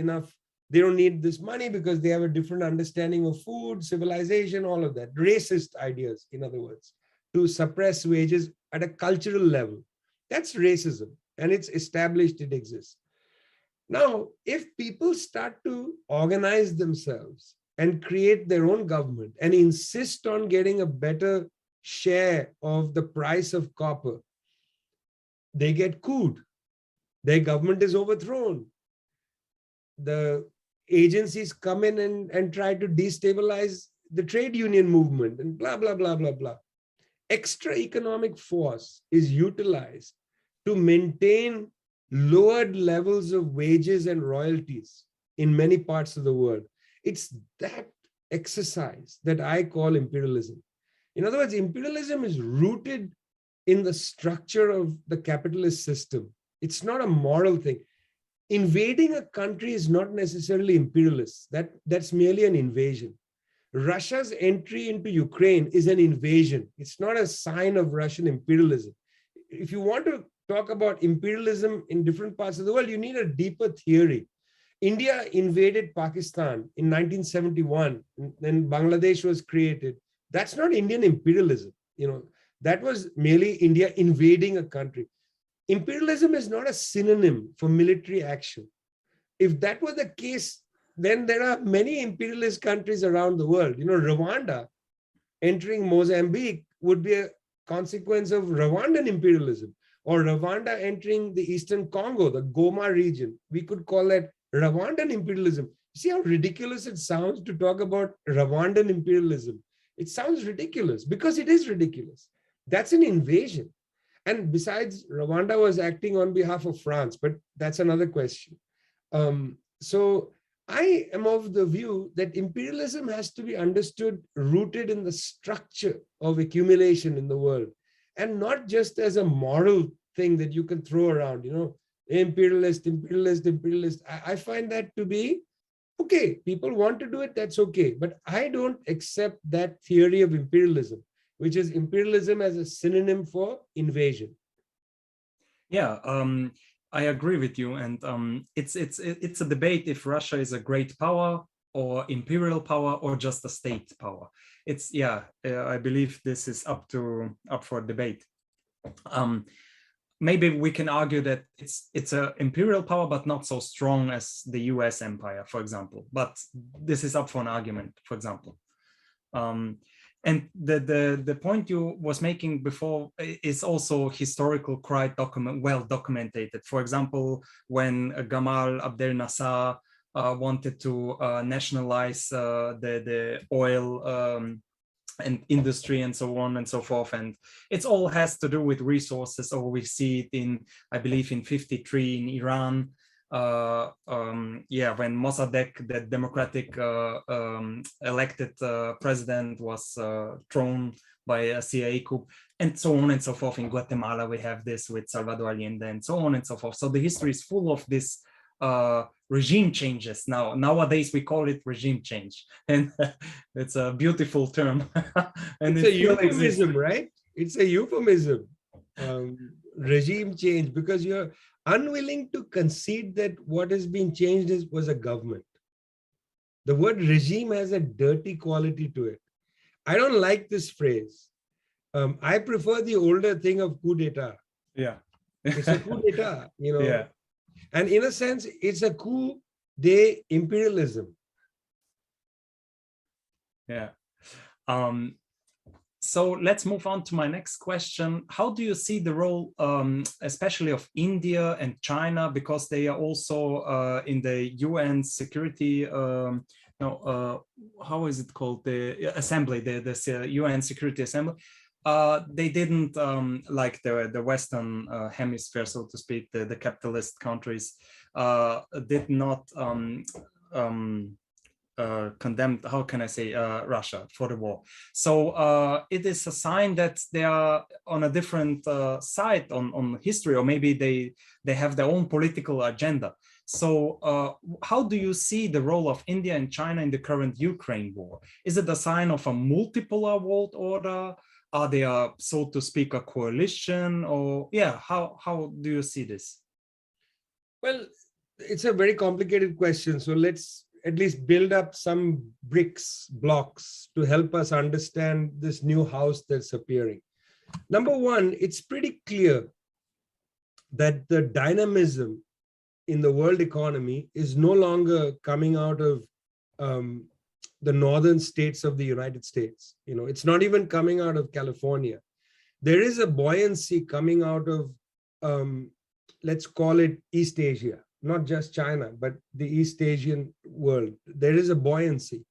this money because they have a different understanding of food, civilization, all of that. Racist ideas, in other words, to suppress wages at a cultural level. That's racism, and it's established, it exists. Now, if people start to organize themselves and create their own government and insist on getting a better share of the price of copper, they get couped. Their government is overthrown. The agencies come in and try to destabilize the trade union movement and blah, blah, blah, blah, blah. Extra economic force is utilized to maintain lowered levels of wages and royalties in many parts of the world. It's that exercise that I call imperialism. In other words, imperialism is rooted in the structure of the capitalist system. It's not a moral thing. Invading a country is not necessarily imperialist. That's merely an invasion. Russia's entry into Ukraine is an invasion. It's not a sign of Russian imperialism. If you want to talk about imperialism in different parts of the world, you need a deeper theory. India invaded Pakistan in 1971, then Bangladesh was created. That's not Indian imperialism. That was merely India invading a country. Imperialism is not a synonym for military action. If that were the case, then there are many imperialist countries around the world. Rwanda entering Mozambique would be a consequence of Rwandan imperialism, or Rwanda entering the Eastern Congo, the Goma region. We could call that Rwandan imperialism. See how ridiculous it sounds to talk about Rwandan imperialism. It sounds ridiculous because it is ridiculous. That's an invasion. And besides, Rwanda was acting on behalf of France, but that's another question. So I am of the view that imperialism has to be understood rooted in the structure of accumulation in the world, and not just as a moral thing that you can throw around, imperialist, imperialist, imperialist. I find that to be okay. People want to do it, that's okay. But I don't accept that theory of imperialism, which is imperialism as a synonym for invasion. Yeah, I agree with you, and it's a debate if Russia is a great power or imperial power or just a state power. I believe this is up for debate. Maybe we can argue that it's an imperial power, but not so strong as the US empire, for example. But this is up for an argument, for example. And the point you was making before is also historical, quite well documented. For example, when Gamal Abdel Nasser wanted to nationalize the oil and industry and so on and so forth, and it all has to do with resources. Or we see it in, I believe, in '53 in Iran. When Mossadegh, the democratic elected president, was thrown by a CIA coup, and so on and so forth. In Guatemala, we have this with Salvador Allende, and so on and so forth. So the history is full of this regime changes. Nowadays, we call it regime change, and it's a beautiful term. And it's a euphemism, right? It's a euphemism, regime change, because you're unwilling to concede that what has been changed was a government. The word regime has a dirty quality to it. I don't like this phrase. I prefer the older thing of coup d'etat. Yeah. It's a coup d'etat, Yeah. And in a sense, it's a coup de imperialism. Yeah. So let's move on to my next question. How do you see the role, especially of India and China, because they are also in the UN security, how is it called? The assembly, the UN Security Assembly. They didn't like the Western hemisphere, so to speak, the capitalist countries did not condemned, how can I say, Russia for the war. So it is a sign that they are on a different side on history, or maybe they have their own political agenda. So how do you see the role of India and China in the current Ukraine war? Is it a sign of a multipolar world order? Are they, so to speak, a coalition? Or how do you see this? Well, it's a very complicated question. So let's at least build up some blocks to help us understand this new house that's appearing. Number one, it's pretty clear that the dynamism in the world economy is no longer coming out of the northern states of the United States. You know, it's not even coming out of California. There is a buoyancy coming out of, let's call it East Asia, not just China, but the East Asian world. There is a buoyancy.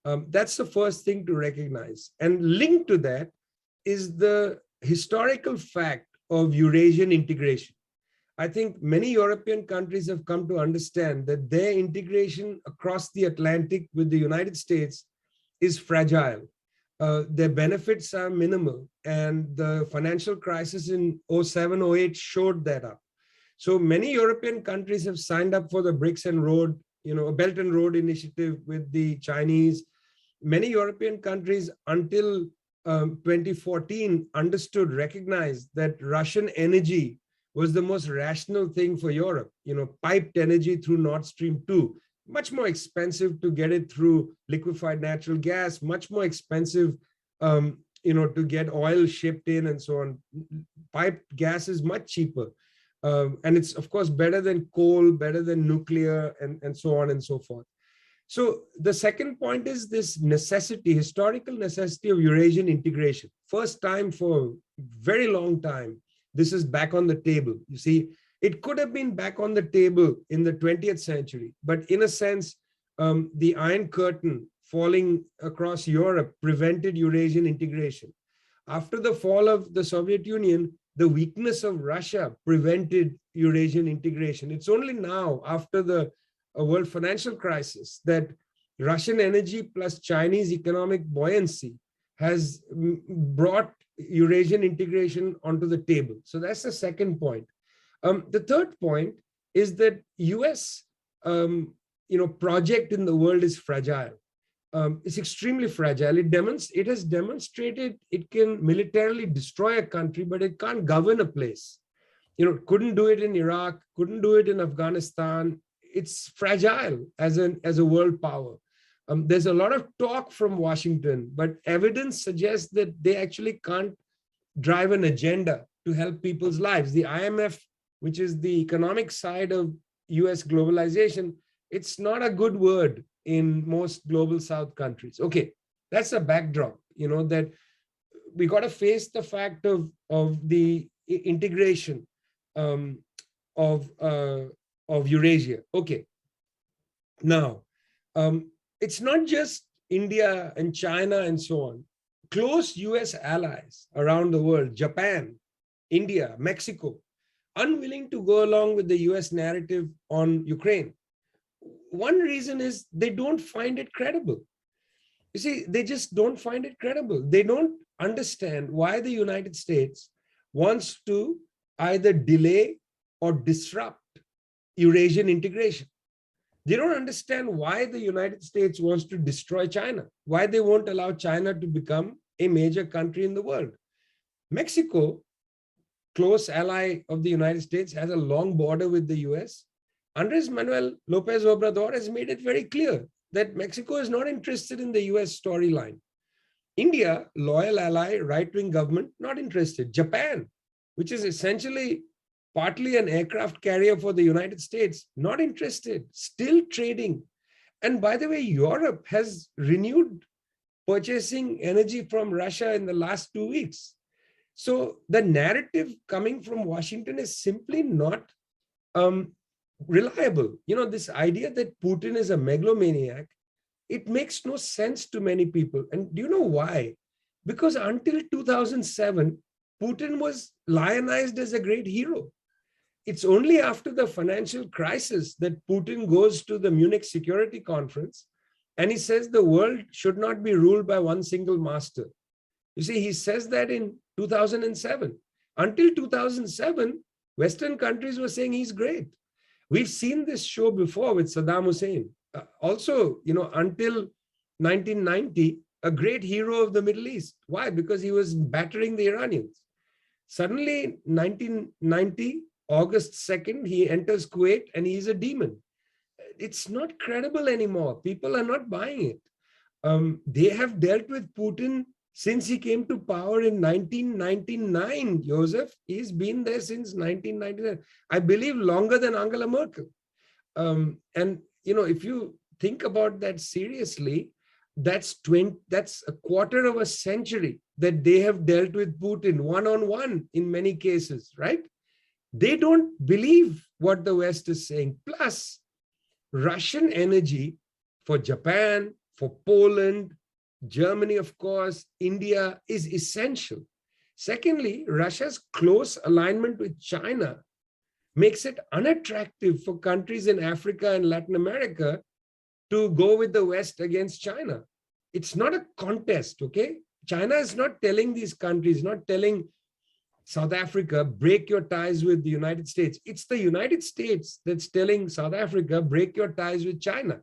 That's the first thing to recognize. And linked to that is the historical fact of Eurasian integration. I think many European countries have come to understand that their integration across the Atlantic with the United States is fragile. Their benefits are minimal, and the financial crisis in 07-08 showed that up. So many European countries have signed up for the BRICS and Road, a Belt and Road initiative with the Chinese. Many European countries until 2014 recognized that Russian energy was the most rational thing for Europe. Piped energy through Nord Stream 2, much more expensive to get it through liquefied natural gas, much more expensive, to get oil shipped in and so on. Piped gas is much cheaper. And it's, of course, better than coal, better than nuclear, and so on and so forth. So the second point is this necessity, historical necessity of Eurasian integration. First time for a very long time, this is back on the table. You see, it could have been back on the table in the 20th century, but in a sense, the Iron Curtain falling across Europe prevented Eurasian integration. After the fall of the Soviet Union, the weakness of Russia prevented Eurasian integration. It's only now, after the world financial crisis, that Russian energy plus Chinese economic buoyancy has brought Eurasian integration onto the table. So that's the second point. The third point is that US, project in the world is fragile. It's extremely fragile. It has demonstrated it can militarily destroy a country, but it can't govern a place. Couldn't do it in Iraq, couldn't do it in Afghanistan. It's fragile as a world power. There's a lot of talk from Washington, but evidence suggests that they actually can't drive an agenda to help people's lives. The IMF, which is the economic side of US globalization, it's not a good word in most global South countries. Okay, that's a backdrop, that we got to face the fact of the integration of Eurasia. Okay, now, it's not just India and China and so on. Close US allies around the world, Japan, India, Mexico, unwilling to go along with the US narrative on Ukraine. One reason is they don't find it credible. You see, they just don't find it credible. They don't understand why the United States wants to either delay or disrupt Eurasian integration. They don't understand why the United States wants to destroy China, why they won't allow China to become a major country in the world. Mexico, close ally of the United States, has a long border with the US. Andres Manuel Lopez Obrador has made it very clear that Mexico is not interested in the US storyline. India, loyal ally, right-wing government, not interested. Japan, which is essentially partly an aircraft carrier for the United States, not interested, still trading. And by the way, Europe has renewed purchasing energy from Russia in the last 2 weeks. So the narrative coming from Washington is simply not reliable. This idea that Putin is a megalomaniac, it makes no sense to many people. And do you know why? Because until 2007, Putin was lionized as a great hero. It's only after the financial crisis that Putin goes to the Munich Security Conference and he says the world should not be ruled by one single master. You see, he says that in 2007. Until 2007, Western countries were saying he's great. We've seen this show before with Saddam Hussein. Also, until 1990, a great hero of the Middle East. Why? Because he was battering the Iranians. Suddenly, 1990, August 2nd, he enters Kuwait and he's a demon. It's not credible anymore. People are not buying it. They have dealt with Putin since he came to power in 1999, Joseph. He's been there since 1999. I believe longer than Angela Merkel. And, if you think about that seriously, that's a quarter of a century that they have dealt with Putin one-on-one in many cases, right? They don't believe what the West is saying. Plus, Russian energy for Japan, for Poland, Germany, of course, India is essential. Secondly, Russia's close alignment with China makes it unattractive for countries in Africa and Latin America to go with the West against China. It's not a contest, okay? China is not telling these countries, not telling South Africa, break your ties with the United States. It's the United States that's telling South Africa, break your ties with China.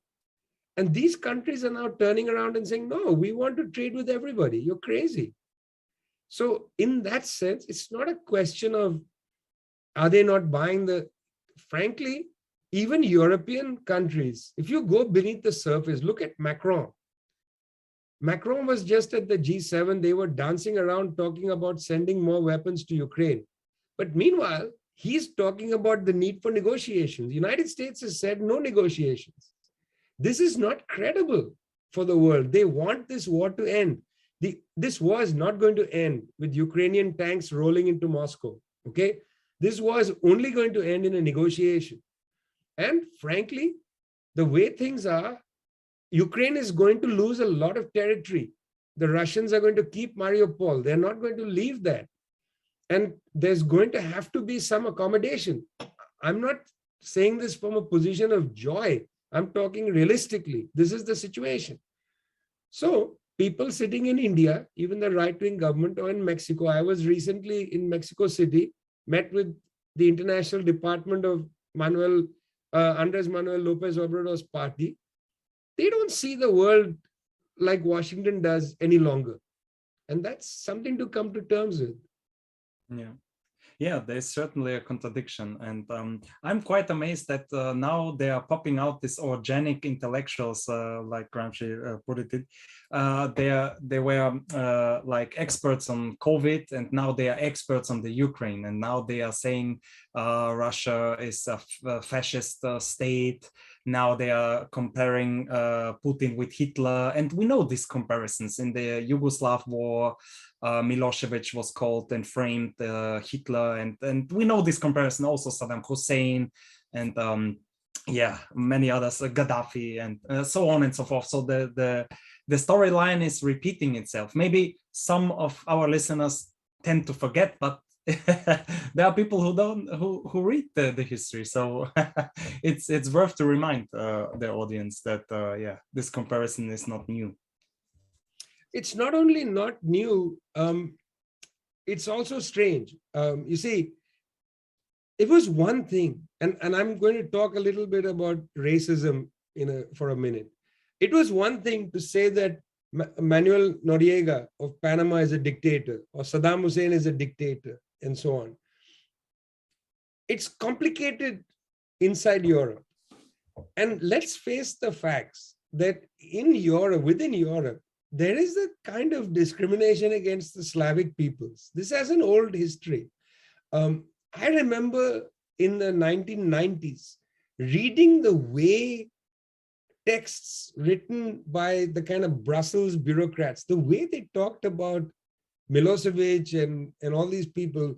And these countries are now turning around and saying, no, we want to trade with everybody. You're crazy. So in that sense, it's not a question of, are they not buying the, frankly, even European countries, if you go beneath the surface, look at Macron. Macron was just at the G7. They were dancing around talking about sending more weapons to Ukraine. But meanwhile, he's talking about the need for negotiations. The United States has said no negotiations. This is not credible for the world. They want this war to end. This war is not going to end with Ukrainian tanks rolling into Moscow, okay? This war is only going to end in a negotiation. And frankly, the way things are, Ukraine is going to lose a lot of territory. The Russians are going to keep Mariupol. They're not going to leave that. And there's going to have to be some accommodation. I'm not saying this from a position of joy. I'm talking realistically. This is the situation. So people sitting in India, even the right-wing government, or in Mexico, I was recently in Mexico City, met with the International Department of Andres Manuel Lopez Obrador's party. They don't see the world like Washington does any longer. And that's something to come to terms with. Yeah. Yeah, there's certainly a contradiction. And I'm quite amazed that now they are popping out these organic intellectuals, like Gramsci put it. They were like experts on COVID, and now they are experts on the Ukraine. And now they are saying Russia is a fascist state. Now they are comparing Putin with Hitler. And we know these comparisons. In the Yugoslav war, Milosevic was called and framed Hitler, and we know this comparison, also Saddam Hussein, and yeah, many others, Gaddafi, and so on and so forth. So the storyline is repeating itself. Maybe some of our listeners tend to forget, but there are people who read the history. So it's worth to remind the audience that yeah, this comparison is not new. It's not only not new, it's also strange. You see, it was one thing, and I'm going to talk a little bit about racism for a minute. It was one thing to say that Manuel Noriega of Panama is a dictator, or Saddam Hussein is a dictator, and so on. It's complicated inside Europe. And let's face the facts that in Europe, within Europe, there is a kind of discrimination against the Slavic peoples. This has an old history. I remember in the 1990s, reading the way texts written by the kind of Brussels bureaucrats, the way they talked about Milosevic and all these people,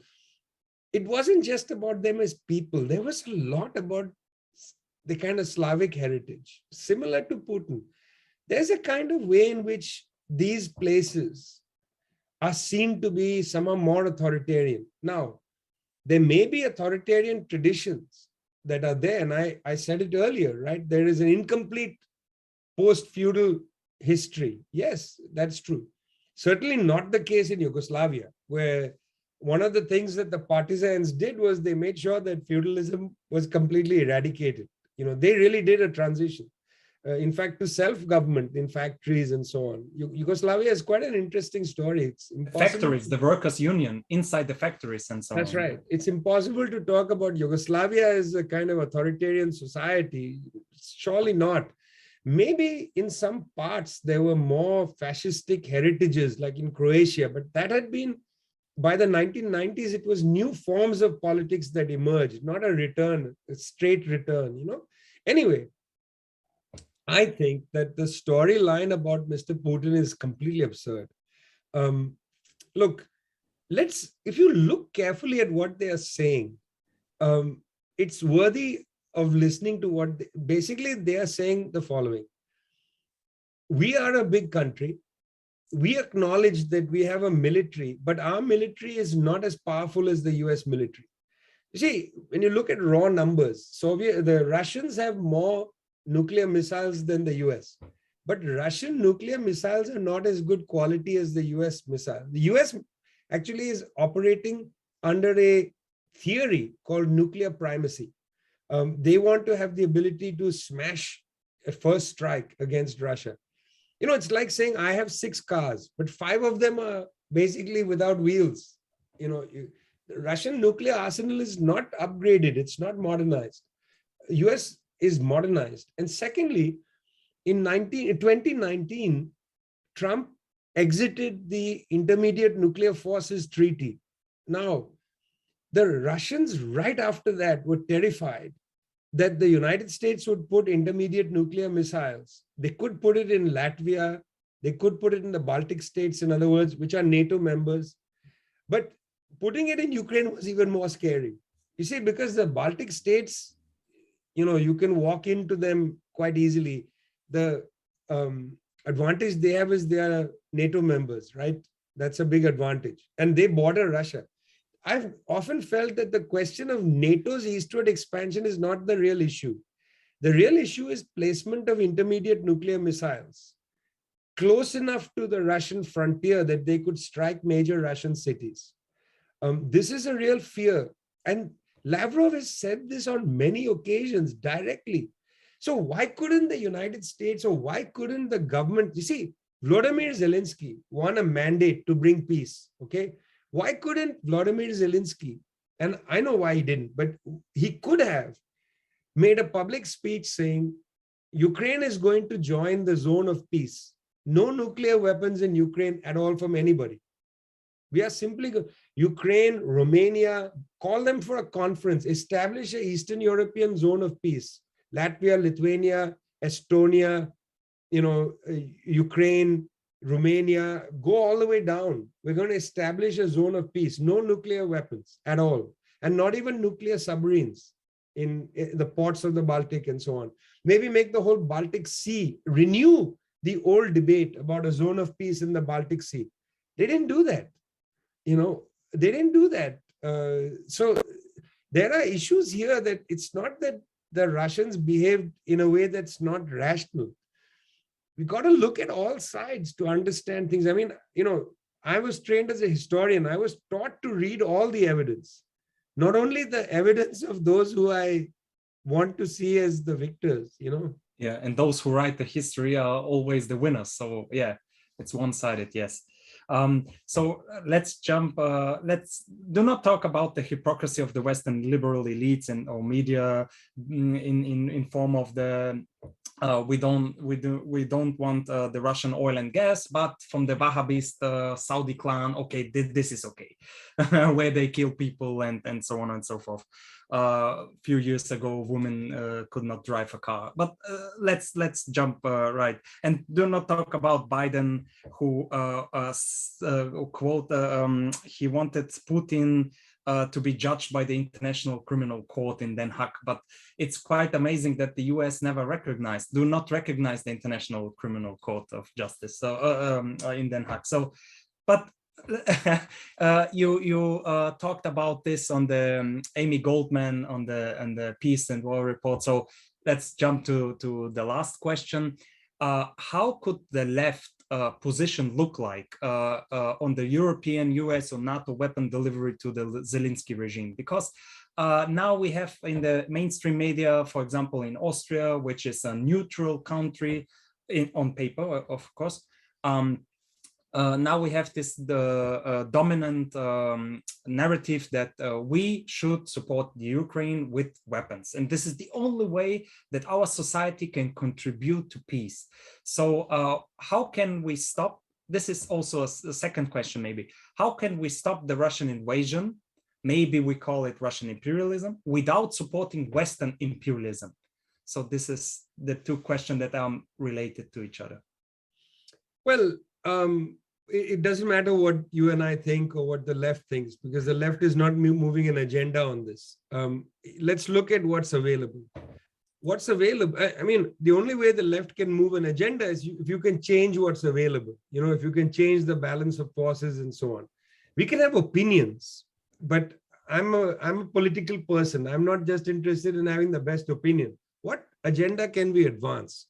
it wasn't just about them as people. There was a lot about the kind of Slavic heritage, similar to Putin. There's a kind of way in which these places are seen to be somehow more authoritarian. Now, there may be authoritarian traditions that are there, and I said it earlier, right? There is an incomplete post-feudal history. Yes, that's true. Certainly not the case in Yugoslavia, where one of the things that the partisans did was they made sure that feudalism was completely eradicated. You know, they really did a transition. In fact, to self-government in factories and so on. Yugoslavia is quite an interesting story. It's impossible. Factories, the workers' union inside the factories and so on. That's right. It's impossible to talk about Yugoslavia as a kind of authoritarian society. Surely not. Maybe in some parts there were more fascistic heritages, like in Croatia, but that had been, by the 1990s, it was new forms of politics that emerged, not a return, a straight return, you know. Anyway, I think that the storyline about Mr. Putin is completely absurd. Um, Look, if you look carefully at what they are saying, um, it's worthy of listening to what basically they are saying the following. We are a big country. We acknowledge that we have a military, but our military is not as powerful as the US military. You see, when you look at raw numbers, the Russians have more nuclear missiles than the US. But Russian nuclear missiles are not as good quality as the US missile. The US actually is operating under a theory called nuclear primacy. They want to have the ability to smash a first strike against Russia. You know, it's like saying I have 6 cars, but 5 of them are basically without wheels. You know, the Russian nuclear arsenal is not upgraded. It's not modernized. US is modernized. And secondly, in 2019, Trump exited the Intermediate Nuclear Forces Treaty. Now, the Russians right after that were terrified that the United States would put intermediate nuclear missiles. They could put it in Latvia. They could put it in the Baltic states, in other words, which are NATO members. But putting it in Ukraine was even more scary. You see, because the Baltic states, you know, you can walk into them quite easily. The advantage they have is they are NATO members, right? That's a big advantage. And they border Russia. I've often felt that the question of NATO's eastward expansion is not the real issue. The real issue is placement of intermediate nuclear missiles close enough to the Russian frontier that they could strike major Russian cities. This is a real fear. And Lavrov has said this on many occasions directly. So why couldn't the United States or why couldn't the government, you see, Volodymyr Zelensky won a mandate to bring peace, okay? Why couldn't Volodymyr Zelensky, and I know why he didn't, but he could have made a public speech saying, Ukraine is going to join the zone of peace. No nuclear weapons in Ukraine at all from anybody. We are simply, Ukraine, Romania, call them for a conference, establish an Eastern European zone of peace. Latvia, Lithuania, Estonia, you know, Ukraine, Romania, go all the way down. We're going to establish a zone of peace, no nuclear weapons at all, and not even nuclear submarines in the ports of the Baltic and so on. Maybe make the whole Baltic Sea, renew the old debate about a zone of peace in the Baltic Sea. They didn't do that. You know, they didn't do that. So there are issues here that it's not that the Russians behaved in a way that's not rational. We got to look at all sides to understand things. I mean, you know, I was trained as a historian. I was taught to read all the evidence, not only the evidence of those who I want to see as the victors, you know. Yeah, and those who write the history are always the winners. So yeah, it's one-sided, yes. So let's jump, let's do not talk about the hypocrisy of the Western liberal elites and or media in form of the we don't want the Russian oil and gas, but from the Wahhabist Saudi clan, okay, this is okay, where they kill people and so on and so forth. A few years ago, women could not drive a car, but let's jump right and do not talk about Biden, who quote he wanted Putin to be judged by the International Criminal Court in Den Haag, but it's quite amazing that the US do not recognize the International Criminal Court of Justice in Den Haag. So, but you talked about this on the Amy Goldman on the Peace and War report. So let's jump to the last question. How could the left position look like on the European, US, or NATO weapon delivery to the Zelensky regime? Because now we have in the mainstream media, for example, in Austria, which is a neutral country on paper, of course. Now we have this dominant narrative that we should support the Ukraine with weapons. And this is the only way that our society can contribute to peace. So how can we stop? This is also a second question, maybe. How can we stop the Russian invasion? Maybe we call it Russian imperialism without supporting Western imperialism. So this is the two questions that are related to each other. Well, it doesn't matter what you and I think or what the left thinks, because the left is not moving an agenda on this. Let's look at what's available. What's available? I mean, the only way the left can move an agenda is if you can change what's available. You know, if you can change the balance of forces and so on. We can have opinions, but I'm a political person. I'm not just interested in having the best opinion. What agenda can we advance?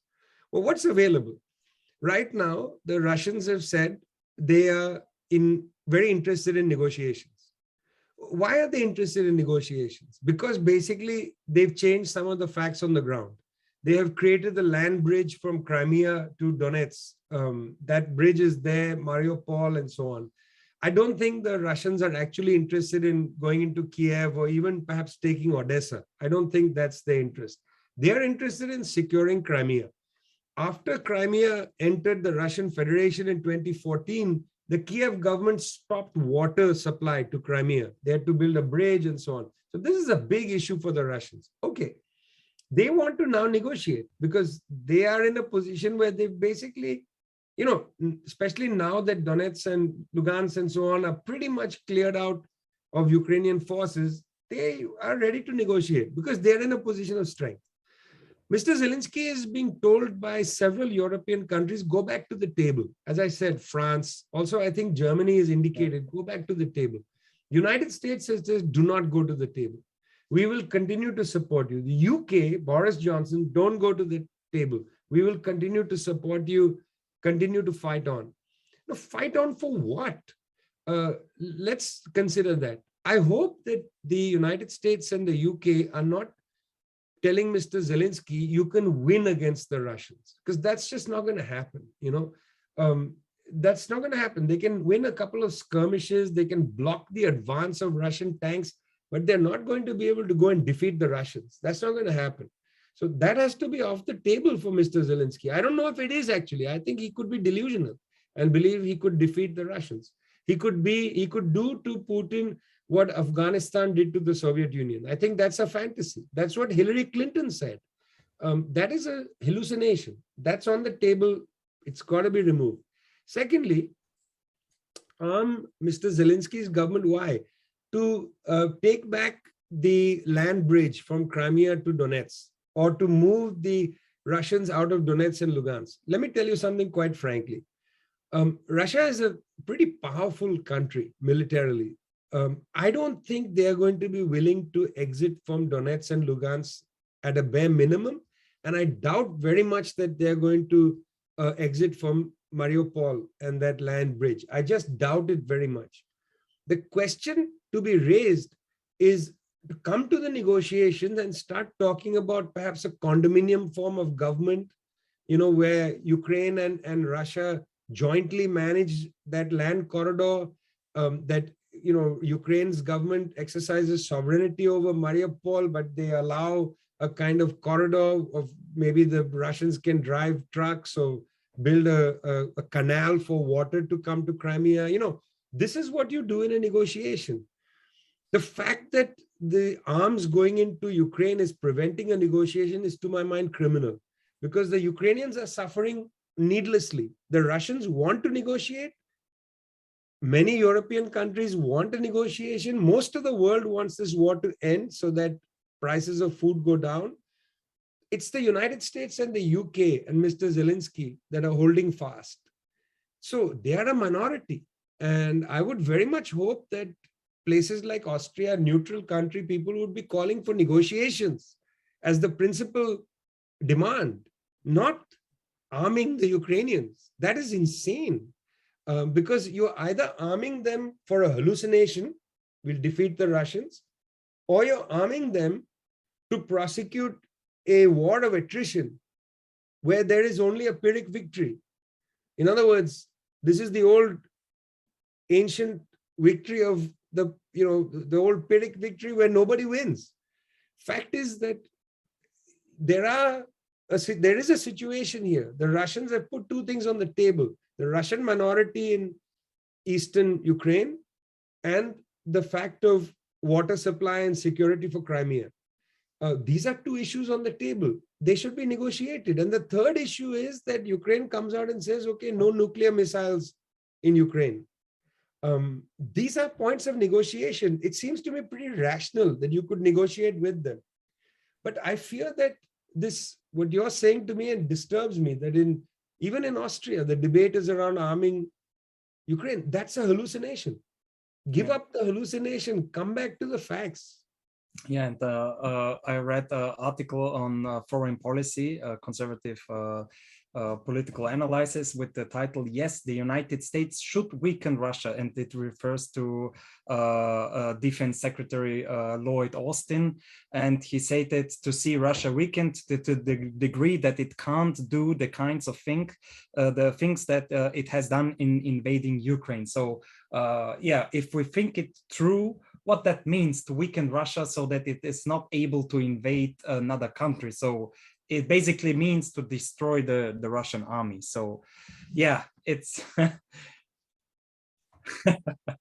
Well, what's available? Right now, the Russians have said they are very interested in negotiations. Why are they interested in negotiations? Because basically they've changed some of the facts on the ground. They have created the land bridge from Crimea to Donetsk. That bridge is there, Mariupol and so on. I don't think the Russians are actually interested in going into Kiev or even perhaps taking Odessa. I don't think that's their interest. They are interested in securing Crimea. After Crimea entered the Russian Federation in 2014, the Kiev government stopped water supply to Crimea. They had to build a bridge and so on. So this is a big issue for the Russians. Okay, they want to now negotiate because they are in a position where they basically, you know, especially now that Donetsk and Lugansk and so on are pretty much cleared out of Ukrainian forces, they are ready to negotiate because they're in a position of strength. Mr. Zelensky is being told by several European countries, go back to the table. As I said, France, also I think Germany is indicated, go back to the table. United States says, do not go to the table. We will continue to support you. The UK, Boris Johnson, don't go to the table. We will continue to support you, continue to fight on. Now, fight on for what? Let's consider that. I hope that the United States and the UK are not telling Mr. Zelensky, you can win against the Russians, because that's just not going to happen. You know, that's not going to happen. They can win a couple of skirmishes. They can block the advance of Russian tanks, but they're not going to be able to go and defeat the Russians. That's not going to happen. So that has to be off the table for Mr. Zelensky. I don't know if it is actually. I think he could be delusional and believe he could defeat the Russians. He could do to Putin what Afghanistan did to the Soviet Union. I think that's a fantasy. That's what Hillary Clinton said. That is a hallucination. That's on the table. It's got to be removed. Secondly, Mr. Zelensky's government, why? To take back the land bridge from Crimea to Donetsk, or to move the Russians out of Donetsk and Lugansk. Let me tell you something quite frankly. Russia is a pretty powerful country militarily. I don't think they are going to be willing to exit from Donetsk and Lugansk at a bare minimum. And I doubt very much that they're going to exit from Mariupol and that land bridge. I just doubt it very much. The question to be raised is to come to the negotiations and start talking about perhaps a condominium form of government, you know, where Ukraine and Russia jointly manage that land corridor, that, you know, Ukraine's government exercises sovereignty over Mariupol, but they allow a kind of corridor of maybe the Russians can drive trucks or build a canal for water to come to Crimea. You know, this is what you do in a negotiation. The fact that the arms going into Ukraine is preventing a negotiation is, to my mind, criminal, because the Ukrainians are suffering needlessly. The Russians want to negotiate. Many European countries want a negotiation. Most of the world wants this war to end so that prices of food go down. It's the United States and the UK and Mr. Zelensky that are holding fast. So they are a minority. And I would very much hope that places like Austria, neutral country, people would be calling for negotiations as the principal demand, not arming the Ukrainians. That is insane. Because you're either arming them for a hallucination, will defeat the Russians, or you're arming them to prosecute a war of attrition where there is only a Pyrrhic victory. In other words, this is the old ancient victory of the old Pyrrhic victory where nobody wins. Fact is that there is a situation here. The Russians have put two things on the table: the Russian minority in eastern Ukraine and the fact of water supply and security for Crimea. These are two issues on the table. They should be negotiated. And the third issue is that Ukraine comes out and says, okay, no nuclear missiles in Ukraine. These are points of negotiation. It seems to me pretty rational that you could negotiate with them. But I fear that what you're saying to me, and disturbs me, that even in Austria, the debate is around arming Ukraine. That's a hallucination. Give up the hallucination, come back to the facts. Yeah, and I read an article on foreign policy, conservative political analysis with the title, "Yes, the United States should weaken Russia," and it refers to Defense Secretary Lloyd Austin, and he stated to see Russia weakened to the degree that it can't do the kinds of the things that it has done in invading Ukraine. So yeah, if we think it through, what that means to weaken Russia so that it is not able to invade another country. So it basically means to destroy the Russian army. So yeah, it's...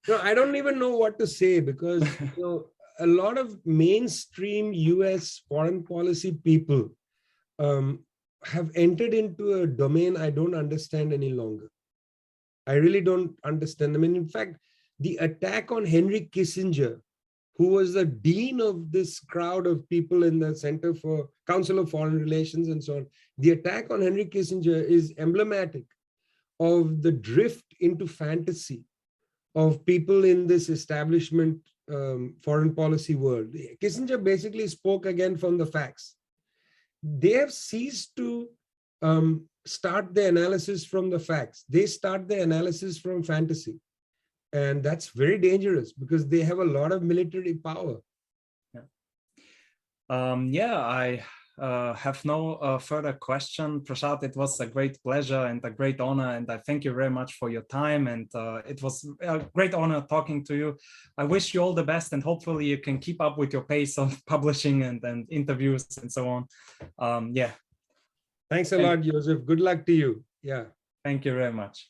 No, I don't even know what to say, because a lot of mainstream US foreign policy people have entered into a domain I don't understand any longer. I really don't understand. I mean, in fact, the attack on Henry Kissinger, who was the dean of this crowd of people in the Center for Council of Foreign Relations and so on, the attack on Henry Kissinger is emblematic of the drift into fantasy of people in this establishment foreign policy world. Kissinger basically spoke again from the facts. They have ceased to start the analysis from the facts. They start the analysis from fantasy. And that's very dangerous because they have a lot of military power. Yeah, I have no further question. Prashad, it was a great pleasure and a great honor, and I thank you very much for your time, and it was a great honor talking to you. I wish you all the best, and hopefully you can keep up with your pace of publishing and interviews and so on. Yeah. Thanks a lot, Joseph. Good luck to you. Yeah. Thank you very much.